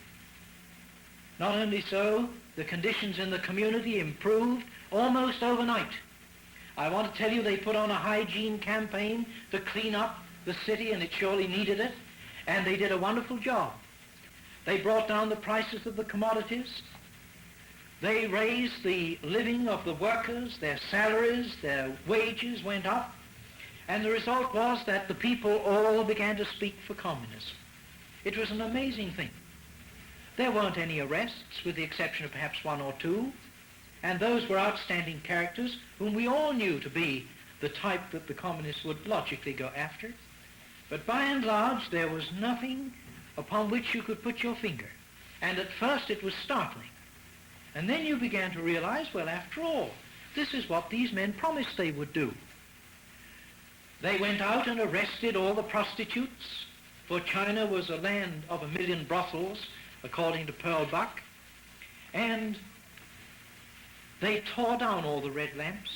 Not only so, the conditions in the community improved almost overnight. I want to tell you, they put on a hygiene campaign to clean up the city, and it surely needed it, and they did a wonderful job. They brought down the prices of the commodities. They raised the living of the workers, their salaries, their wages went up, and the result was that the people all began to speak for communism. It was an amazing thing. There weren't any arrests, with the exception of perhaps 1 or 2, and those were outstanding characters whom we all knew to be the type that the communists would logically go after. But by and large, there was nothing upon which you could put your finger. And at first it was startling. And then you began to realize, well, after all, this is what these men promised they would do. They went out and arrested all the prostitutes, for China was a land of 1 million brothels, according to Pearl Buck, and they tore down all the red lamps,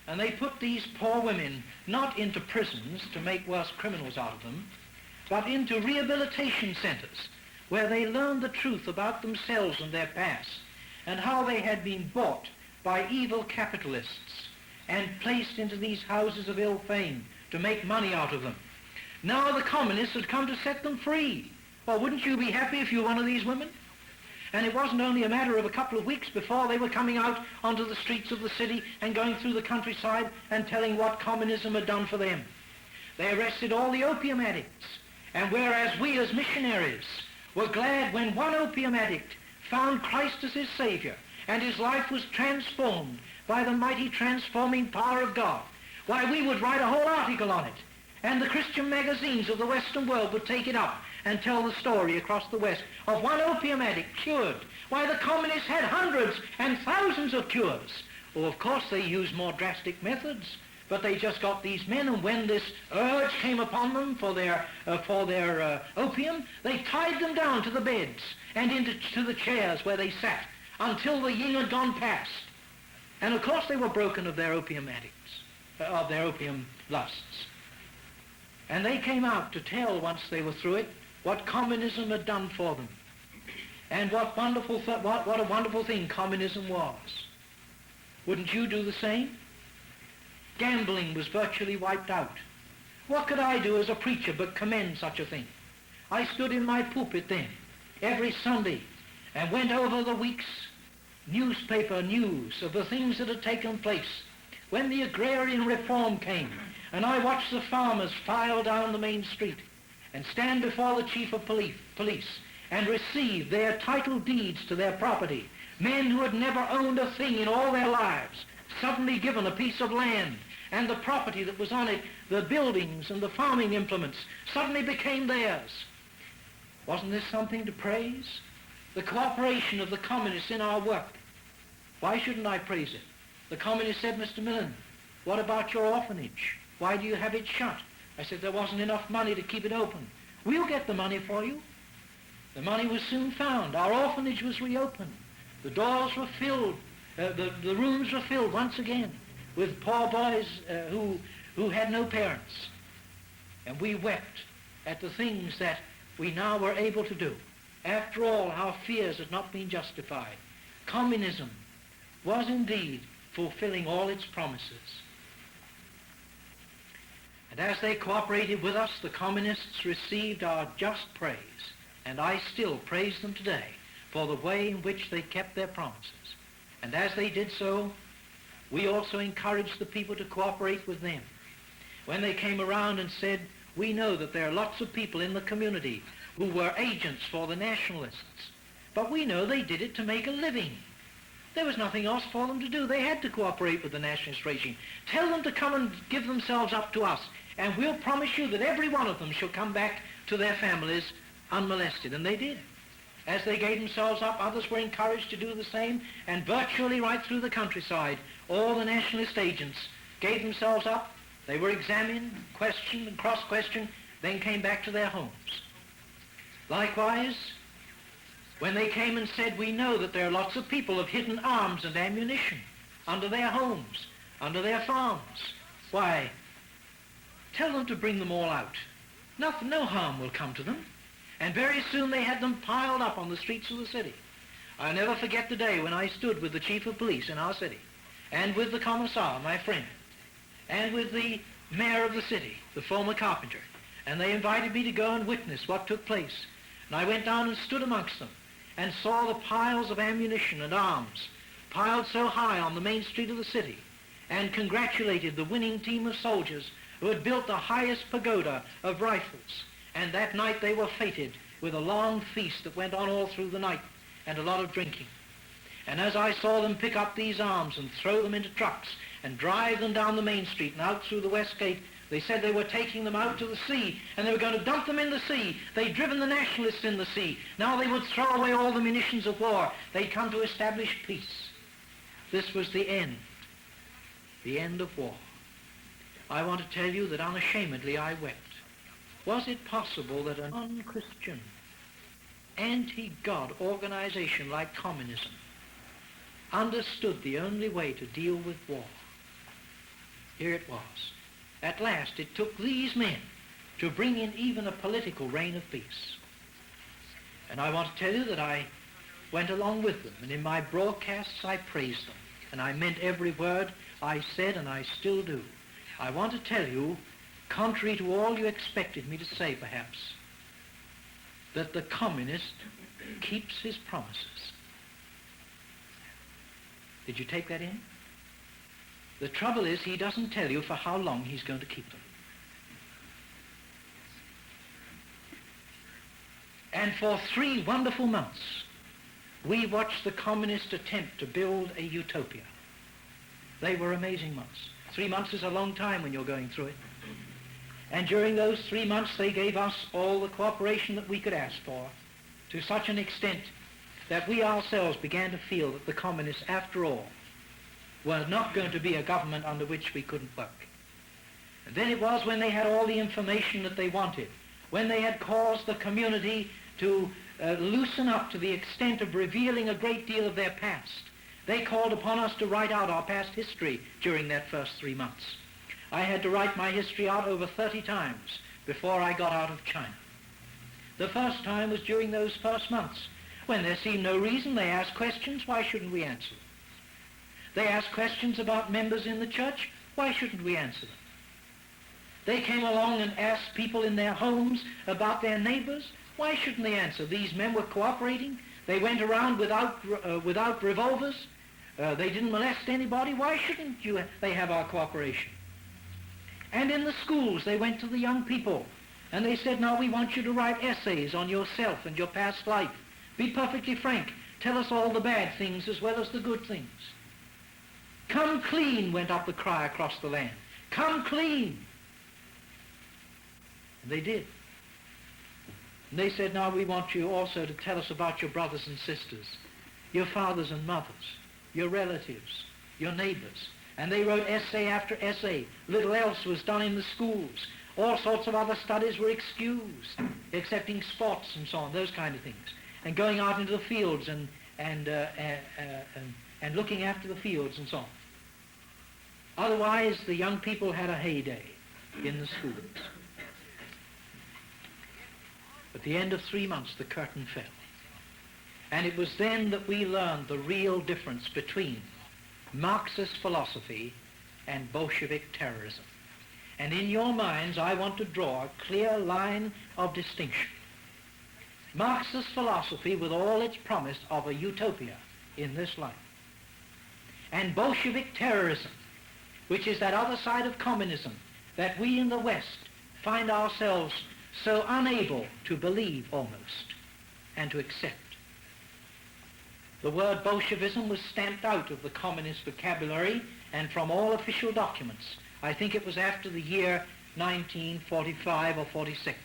and they put these poor women not into prisons to make worse criminals out of them, but into rehabilitation centers, where they learned the truth about themselves and their past, and how they had been bought by evil capitalists and placed into these houses of ill fame to make money out of them. Now the communists had come to set them free. Well, wouldn't you be happy if you were one of these women? And it wasn't only a matter of a couple of weeks before they were coming out onto the streets of the city and going through the countryside and telling what communism had done for them. They arrested all the opium addicts. And whereas we as missionaries were glad when one opium addict found Christ as his Savior and his life was transformed by the mighty transforming power of God, why, we would write a whole article on it. And the Christian magazines of the Western world would take it up and tell the story across the West of one opium addict cured. Why, the communists had hundreds and thousands of cures. Oh, of course, they used more drastic methods, but they just got these men, and when this urge came upon them for their opium, they tied them down to the beds and to the chairs where they sat until the yin had gone past. And of course, they were broken of their opium addicts, of their opium lusts. And they came out to tell, once they were through it, what communism had done for them, and what a wonderful thing communism was. Wouldn't you do the same? Gambling was virtually wiped out. What could I do as a preacher but commend such a thing? I stood in my pulpit then, every Sunday, and went over the week's newspaper news of the things that had taken place when the agrarian reform came, and I watched the farmers file down the main street and stand before the chief of police and receive their title deeds to their property. Men who had never owned a thing in all their lives, suddenly given a piece of land and the property that was on it, the buildings and the farming implements, suddenly became theirs. Wasn't this something to praise? The cooperation of the communists in our work. Why shouldn't I praise it? The communists said, Mr. Millen, what about your orphanage? Why do you have it shut? I said, there wasn't enough money to keep it open. We'll get the money for you. The money was soon found. Our orphanage was reopened. The doors were filled. The rooms were filled once again with poor boys who had no parents. And we wept at the things that we now were able to do. After all, our fears had not been justified. Communism was indeed fulfilling all its promises. And as they cooperated with us, the communists received our just praise, and I still praise them today for the way in which they kept their promises. And as they did so, we also encouraged the people to cooperate with them. When they came around and said, we know that there are lots of people in the community who were agents for the nationalists, but we know they did it to make a living. There was nothing else for them to do. They had to cooperate with the nationalist regime. Tell them to come and give themselves up to us, and we'll promise you that every one of them shall come back to their families unmolested. And they did. As they gave themselves up, others were encouraged to do the same, and virtually right through the countryside, all the nationalist agents gave themselves up. They were examined, questioned, and cross-questioned, then came back to their homes. Likewise, when they came and said, we know that there are lots of people of hidden arms and ammunition under their homes, under their farms. Why, tell them to bring them all out. No harm will come to them. And very soon they had them piled up on the streets of the city. I'll never forget the day when I stood with the chief of police in our city, and with the commissar, my friend, and with the mayor of the city, the former carpenter, and they invited me to go and witness what took place. And I went down and stood amongst them and saw the piles of ammunition and arms piled so high on the main street of the city, and congratulated the winning team of soldiers who had built the highest pagoda of rifles. And that night they were fated with a long feast that went on all through the night, and a lot of drinking. And as I saw them pick up these arms and throw them into trucks and drive them down the main street and out through the west gate, they said they were taking them out to the sea, and they were going to dump them in the sea. They'd driven the nationalists in the sea. Now they would throw away all the munitions of war. They'd come to establish peace. This was the end of war. I want to tell you that unashamedly I wept. Was it possible that an unchristian, anti-God organization like communism understood the only way to deal with war? Here it was. At last it took these men to bring in even a political reign of peace. And I want to tell you that I went along with them, and in my broadcasts I praised them, and I meant every word I said, and I still do. I want to tell you, contrary to all you expected me to say perhaps, that the communist keeps his promises. Did you take that in? The trouble is he doesn't tell you for how long he's going to keep them. And for 3 wonderful months, we watched the communists attempt to build a utopia. They were amazing months. 3 months is a long time when you're going through it. And during those 3 months, they gave us all the cooperation that we could ask for, to such an extent that we ourselves began to feel that the communists, after all, were not going to be a government under which we couldn't work. And then it was when they had all the information that they wanted, when they had caused the community to loosen up to the extent of revealing a great deal of their past. They called upon us to write out our past history during that first 3 months. I had to write my history out over 30 times before I got out of China. The first time was during those first months, when there seemed no reason. They asked questions, why shouldn't we answer them? They asked questions about members in the church, why shouldn't we answer them? They came along and asked people in their homes about their neighbors, why shouldn't they answer? These men were cooperating. They went around without revolvers. They didn't molest anybody. Why shouldn't they have our cooperation? And in the schools, they went to the young people, and they said, now we want you to write essays on yourself and your past life. Be perfectly frank. Tell us all the bad things as well as the good things. Come clean, went up the cry across the land. Come clean. And they did. And they said, now we want you also to tell us about your brothers and sisters, your fathers and mothers, your relatives, your neighbors. And they wrote essay after essay. Little else was done in the schools. All sorts of other studies were excused, excepting sports and so on, those kind of things. And going out into the fields and looking after the fields and so on. Otherwise, the young people had a heyday in the schools. At the end of 3 months, the curtain fell. And it was then that we learned the real difference between Marxist philosophy and Bolshevik terrorism. And in your minds, I want to draw a clear line of distinction. Marxist philosophy with all its promise of a utopia in this life. And Bolshevik terrorism, which is that other side of communism that we in the West find ourselves so unable to believe almost and to accept. The word Bolshevism was stamped out of the communist vocabulary and from all official documents. I think it was after the year 1945 or 46.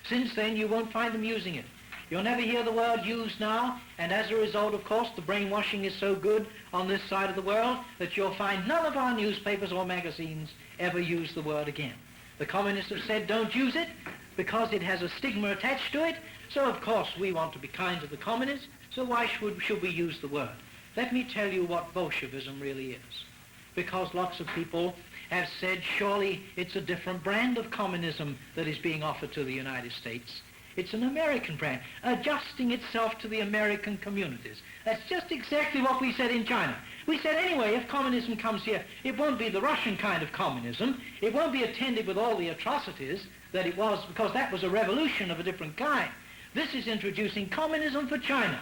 Since then, you won't find them using it. You'll never hear the word used now, and as a result, of course, the brainwashing is so good on this side of the world that you'll find none of our newspapers or magazines ever use the word again. The communists have said don't use it because it has a stigma attached to it, so of course we want to be kind to the communists, so why should we use the word? Let me tell you what Bolshevism really is. Because lots of people have said surely it's a different brand of communism that is being offered to the United States. It's an American brand, adjusting itself to the American communities. That's just exactly what we said in China. We said, anyway, if communism comes here, it won't be the Russian kind of communism. It won't be attended with all the atrocities that it was, because that was a revolution of a different kind. This is introducing communism for China.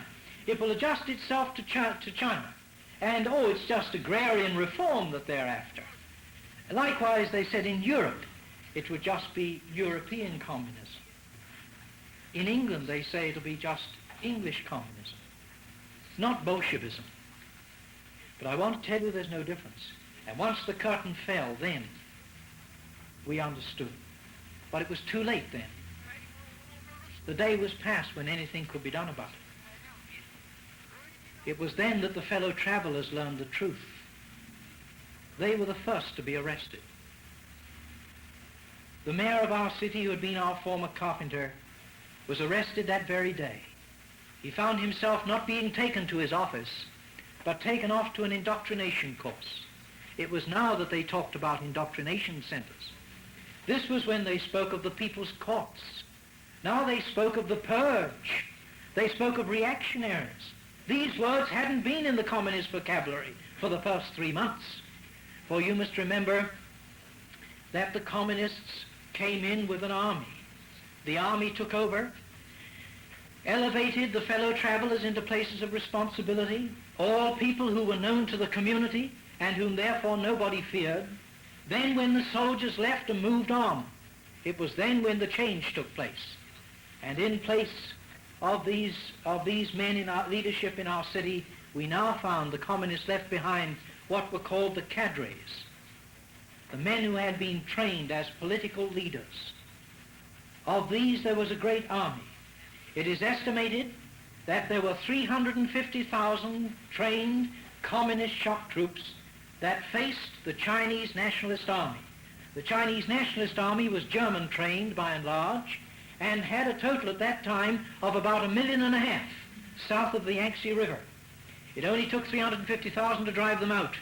It will adjust itself to China. And, it's just agrarian reform that they're after. Likewise, they said in Europe, it would just be European communism. In England, they say it'll be just English communism, not Bolshevism. But I want to tell you there's no difference. And once the curtain fell, then we understood. But it was too late then. The day was past when anything could be done about it. It was then that the fellow travelers learned the truth. They were the first to be arrested. The mayor of our city, who had been our former carpenter, was arrested that very day. He found himself not being taken to his office, but taken off to an indoctrination course. It was now that they talked about indoctrination centers. This was when they spoke of the people's courts. Now they spoke of the purge. They spoke of reactionaries. These words hadn't been in the communist vocabulary for the first 3 months. For you must remember that the communists came in with an army. The army took over, elevated the fellow travelers into places of responsibility, all people who were known to the community and whom therefore nobody feared. Then when the soldiers left and moved on, it was then when the change took place. And in place of these men in our leadership in our city, we now found the communists left behind what were called the cadres, the men who had been trained as political leaders. Of these there was a great army. It is estimated that there were 350,000 trained communist shock troops that faced the Chinese Nationalist Army. The Chinese Nationalist Army was German trained by and large and had a total at that time of about 1.5 million south of the Yangtze River. It only took 350,000 to drive them out.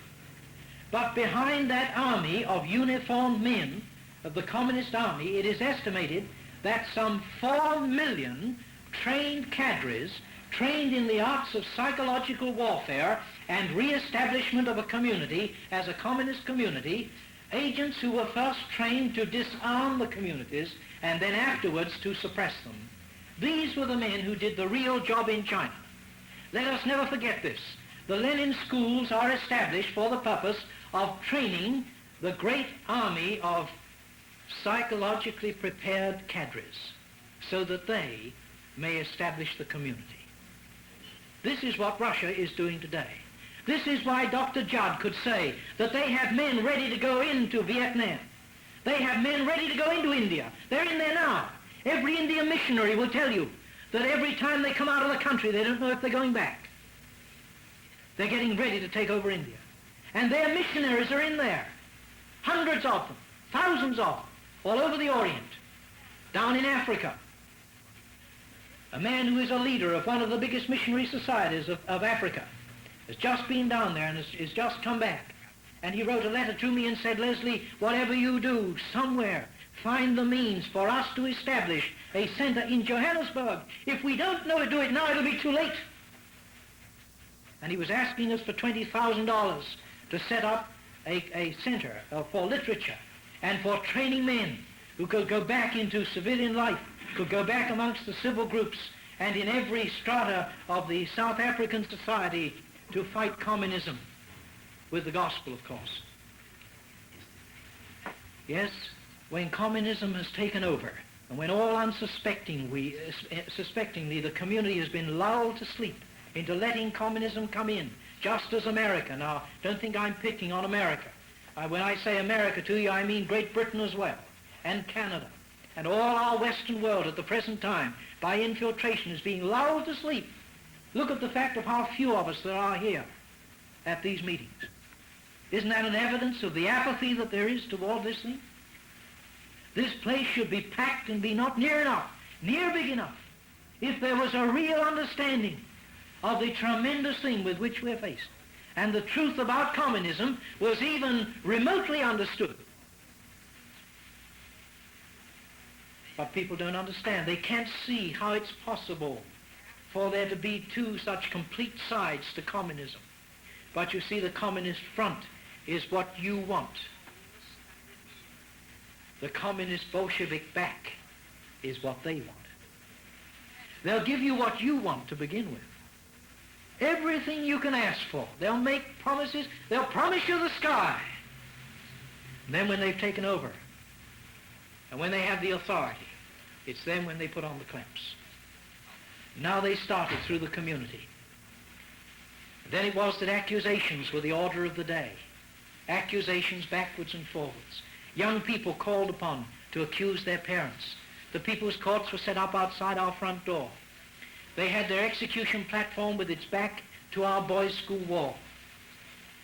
But behind that army of uniformed men of the Communist Army, it is estimated that some 4 million trained cadres, trained in the arts of psychological warfare and re-establishment of a community as a communist community, agents who were first trained to disarm the communities and then afterwards to suppress them. These were the men who did the real job in China. Let us never forget this. The Lenin schools are established for the purpose of training the great army of psychologically prepared cadres so that they may establish the community. This is what Russia is doing today. This is why Dr. Judd could say that they have men ready to go into Vietnam. They have men ready to go into India. They're in there now. Every Indian missionary will tell you that every time they come out of the country, they don't know if they're going back. They're getting ready to take over India. And their missionaries are in there. Hundreds of them, thousands of them, all over the Orient, down in Africa. A man who is a leader of one of the biggest missionary societies of Africa has just been down there and has just come back. And he wrote a letter to me and said, Leslie, whatever you do, somewhere, find the means for us to establish a center in Johannesburg. If we don't know to do it now, it'll be too late. And he was asking us for $20,000 to set up a center for literature and for training men who could go back into civilian life, could go back amongst the civil groups and in every strata of the South African society to fight communism with the gospel, of course. Yes, when communism has taken over, and when all unsuspectingly the community has been lulled to sleep into letting communism come in, just as America. Now, don't think I'm picking on America. When I say America to you, I mean Great Britain as well, and Canada, and all our Western world at the present time, by infiltration, is being lulled to sleep. Look at the fact of how few of us there are here at these meetings. Isn't that an evidence of the apathy that there is toward this thing? This place should be packed and be not near enough, near big enough, if there was a real understanding of the tremendous thing with which we're faced. And the truth about communism was even remotely understood. But people don't understand. They can't see how it's possible for there to be two such complete sides to communism. But you see, the communist front is what you want. The communist Bolshevik back is what they want. They'll give you what you want to begin with. Everything you can ask for. They'll make promises. They'll promise you the sky. And then when they've taken over, and when they have the authority, it's then when they put on the clamps. Now they started through the community. And then it was that accusations were the order of the day. Accusations backwards and forwards. Young people called upon to accuse their parents. The people's courts were set up outside our front door. They had their execution platform with its back to our boys' school wall.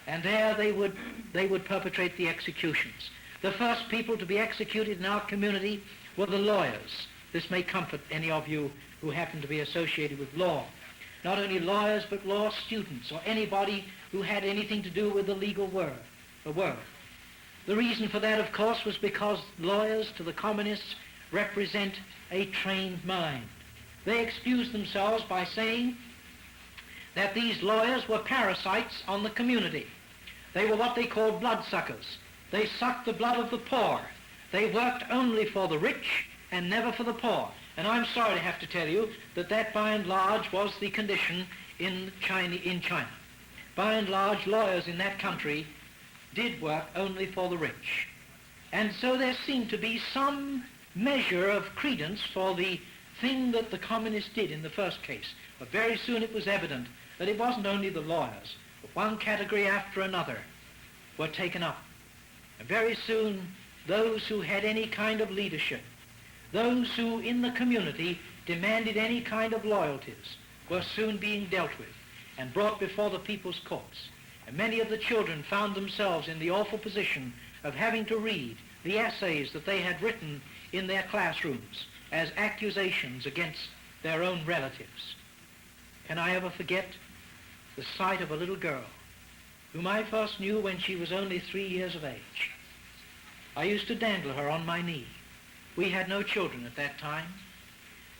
And there they would perpetrate the executions. The first people to be executed in our community were the lawyers. This may comfort any of you who happen to be associated with law. Not only lawyers, but law students, or anybody who had anything to do with the legal world. The reason for that, of course, was because lawyers to the communists represent a trained mind. They excused themselves by saying that these lawyers were parasites on the community. They were what they called bloodsuckers. They sucked the blood of the poor. They worked only for the rich and never for the poor. And I'm sorry to have to tell you that by and large was the condition in China. By and large, lawyers in that country did work only for the rich. And so there seemed to be some measure of credence for the thing that the communists did in the first case. But very soon it was evident that it wasn't only the lawyers, but one category after another were taken up. And very soon those who had any kind of leadership, those who in the community demanded any kind of loyalties, were soon being dealt with and brought before the people's courts. And many of the children found themselves in the awful position of having to read the essays that they had written in their classrooms as accusations against their own relatives. Can I ever forget the sight of a little girl whom I first knew when she was only 3 years of age? I used to dandle her on my knee. We had no children at that time,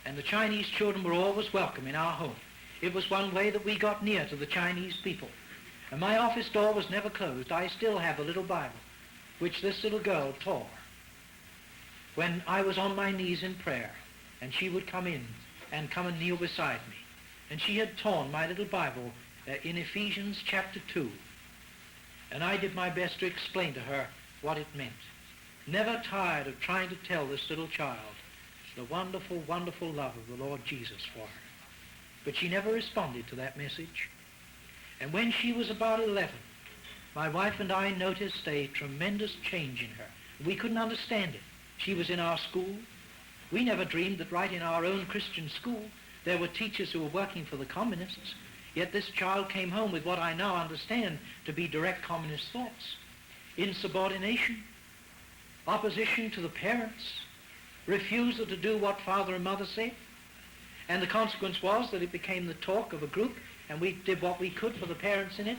and the Chinese children were always welcome in our home. It was one way that we got near to the Chinese people. And my office door was never closed. I still have a little Bible, which this little girl tore when I was on my knees in prayer, and she would come in and kneel beside me. And she had torn my little Bible in Ephesians chapter 2. And I did my best to explain to her what it meant. Never tired of trying to tell this little child the wonderful, wonderful love of the Lord Jesus for her. But she never responded to that message. And when she was about 11, my wife and I noticed a tremendous change in her. We couldn't understand it. She was in our school. We never dreamed that right in our own Christian school there were teachers who were working for the communists. Yet this child came home with what I now understand to be direct communist thoughts. Insubordination, opposition to the parents, refusal to do what father and mother said. And the consequence was that it became the talk of a group, and we did what we could for the parents in it,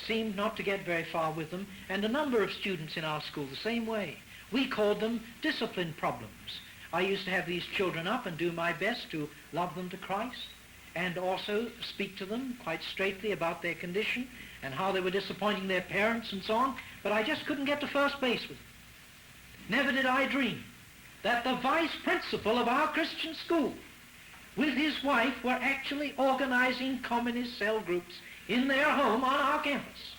seemed not to get very far with them, and a number of students in our school the same way. We called them discipline problems. I used to have these children up and do my best to love them to Christ, and also speak to them quite straightly about their condition and how they were disappointing their parents and so on, but I just couldn't get to first base with them. Never did I dream that the vice principal of our Christian school with his wife were actually organizing communist cell groups in their home on our campus.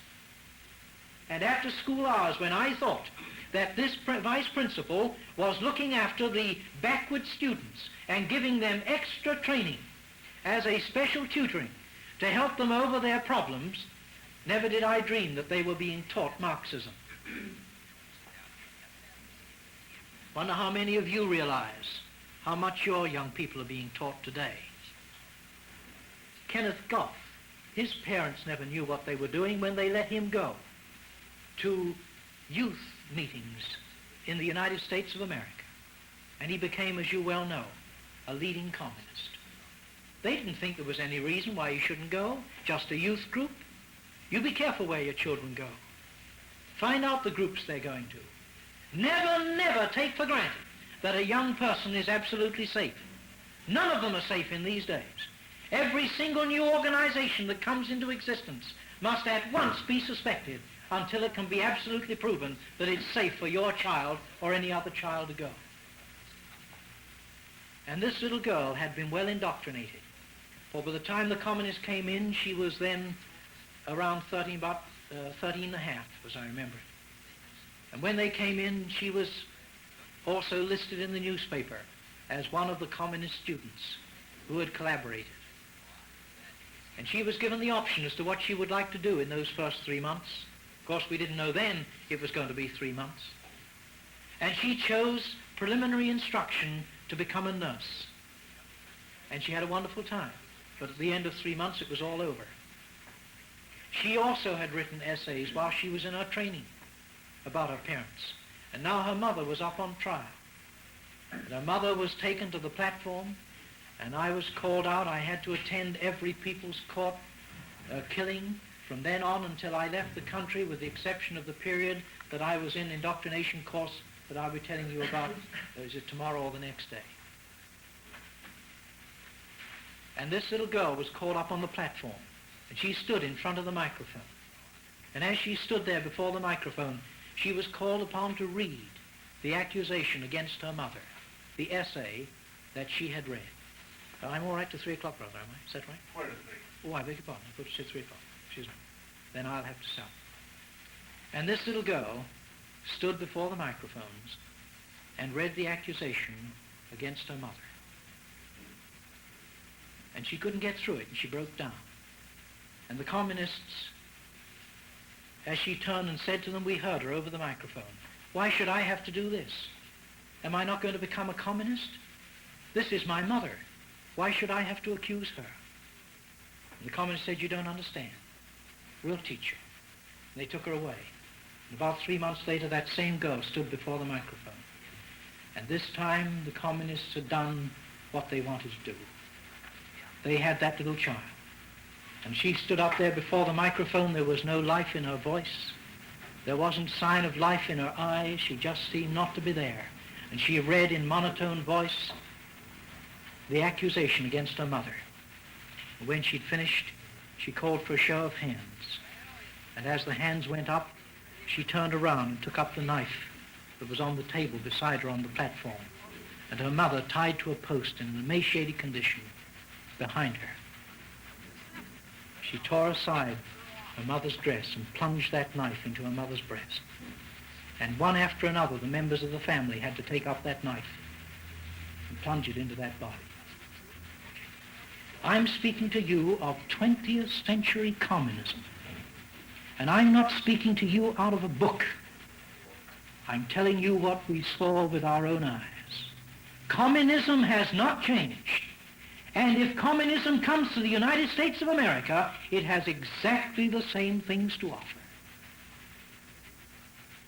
And after school hours, when I thought that this vice principal was looking after the backward students and giving them extra training as a special tutoring to help them over their problems, never did I dream that they were being taught Marxism. Wonder how many of you realize how much your young people are being taught today. Kenneth Goff, his parents never knew what they were doing when they let him go to youth meetings in the United States of America. And he became, as you well know, a leading communist. They didn't think there was any reason why he shouldn't go, just a youth group. You be careful where your children go. Find out the groups they're going to. Never, never take for granted that a young person is absolutely safe. None of them are safe in these days. Every single new organization that comes into existence must at once be suspected until it can be absolutely proven that it's safe for your child or any other child to go. And this little girl had been well indoctrinated. For by the time the communists came in, she was then around 13, about 13 and a half, as I remember it. And when they came in, she was also listed in the newspaper as one of the communist students who had collaborated. And she was given the option as to what she would like to do in those first 3 months. Of course, we didn't know then it was going to be 3 months. And she chose preliminary instruction to become a nurse. And she had a wonderful time. But at the end of 3 months, it was all over. She also had written essays while she was in her training about her parents. And now her mother was up on trial. And her mother was taken to the platform, and I was called out. I had to attend every People's Court killing from then on until I left the country, with the exception of the period that I was in indoctrination course that I'll be telling you about, is it tomorrow or the next day. And this little girl was called up on the platform, and she stood in front of the microphone. And as she stood there before the microphone, she was called upon to read the accusation against her mother, the essay that she had read. I'm all right to 3 o'clock, brother, am I? Is that right? Quarter to 3. Oh, I beg your pardon. I thought you said 3 o'clock. Excuse me. Then I'll have to stop. And this little girl stood before the microphones and read the accusation against her mother. And she couldn't get through it, and she broke down. And the communists, as she turned and said to them, we heard her over the microphone, "Why should I have to do this? Am I not going to become a communist? This is my mother. Why should I have to accuse her?" And the communists said, "You don't understand. We'll teach you." And they took her away. And about 3 months later, that same girl stood before the microphone. And this time, the communists had done what they wanted to do. They had that little child. And she stood up there before the microphone. There was no life in her voice. There wasn't sign of life in her eyes. She just seemed not to be there. And she read in monotone voice the accusation against her mother. And when she'd finished, she called for a show of hands. And as the hands went up, she turned around and took up the knife that was on the table beside her on the platform. And her mother, tied to a post in an emaciated condition, behind her. She tore aside her mother's dress and plunged that knife into her mother's breast. And one after another, the members of the family had to take up that knife and plunge it into that body. I'm speaking to you of 20th century communism. And I'm not speaking to you out of a book. I'm telling you what we saw with our own eyes. Communism has not changed. And if communism comes to the United States of America, it has exactly the same things to offer.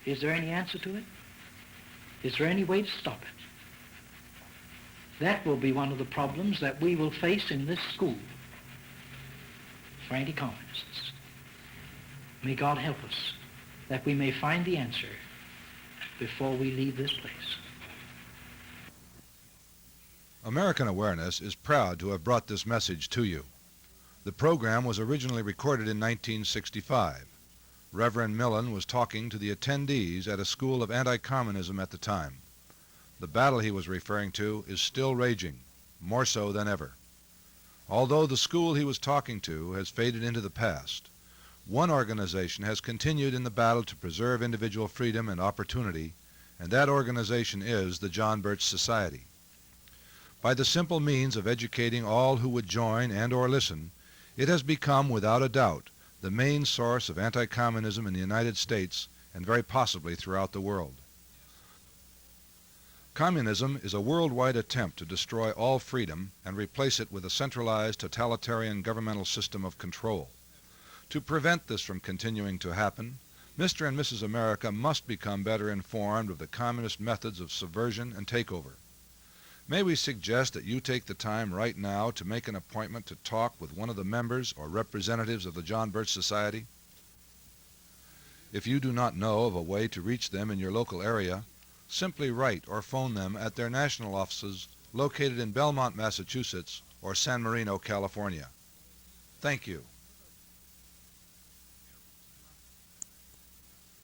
Is there any answer to it? Is there any way to stop it? That will be one of the problems that we will face in this school for anti-communists. May God help us that we may find the answer before we leave this place. American Awareness is proud to have brought this message to you. The program was originally recorded in 1965. Reverend Millen was talking to the attendees at a school of anti-communism at the time. The battle he was referring to is still raging, more so than ever. Although the school he was talking to has faded into the past, one organization has continued in the battle to preserve individual freedom and opportunity, and that organization is the John Birch Society. By the simple means of educating all who would join and or listen, it has become, without a doubt, the main source of anti-communism in the United States and very possibly throughout the world. Communism is a worldwide attempt to destroy all freedom and replace it with a centralized totalitarian governmental system of control. To prevent this from continuing to happen, Mr. and Mrs. America must become better informed of the communist methods of subversion and takeover. May we suggest that you take the time right now to make an appointment to talk with one of the members or representatives of the John Birch Society? If you do not know of a way to reach them in your local area, simply write or phone them at their national offices located in Belmont, Massachusetts, or San Marino, California. Thank you.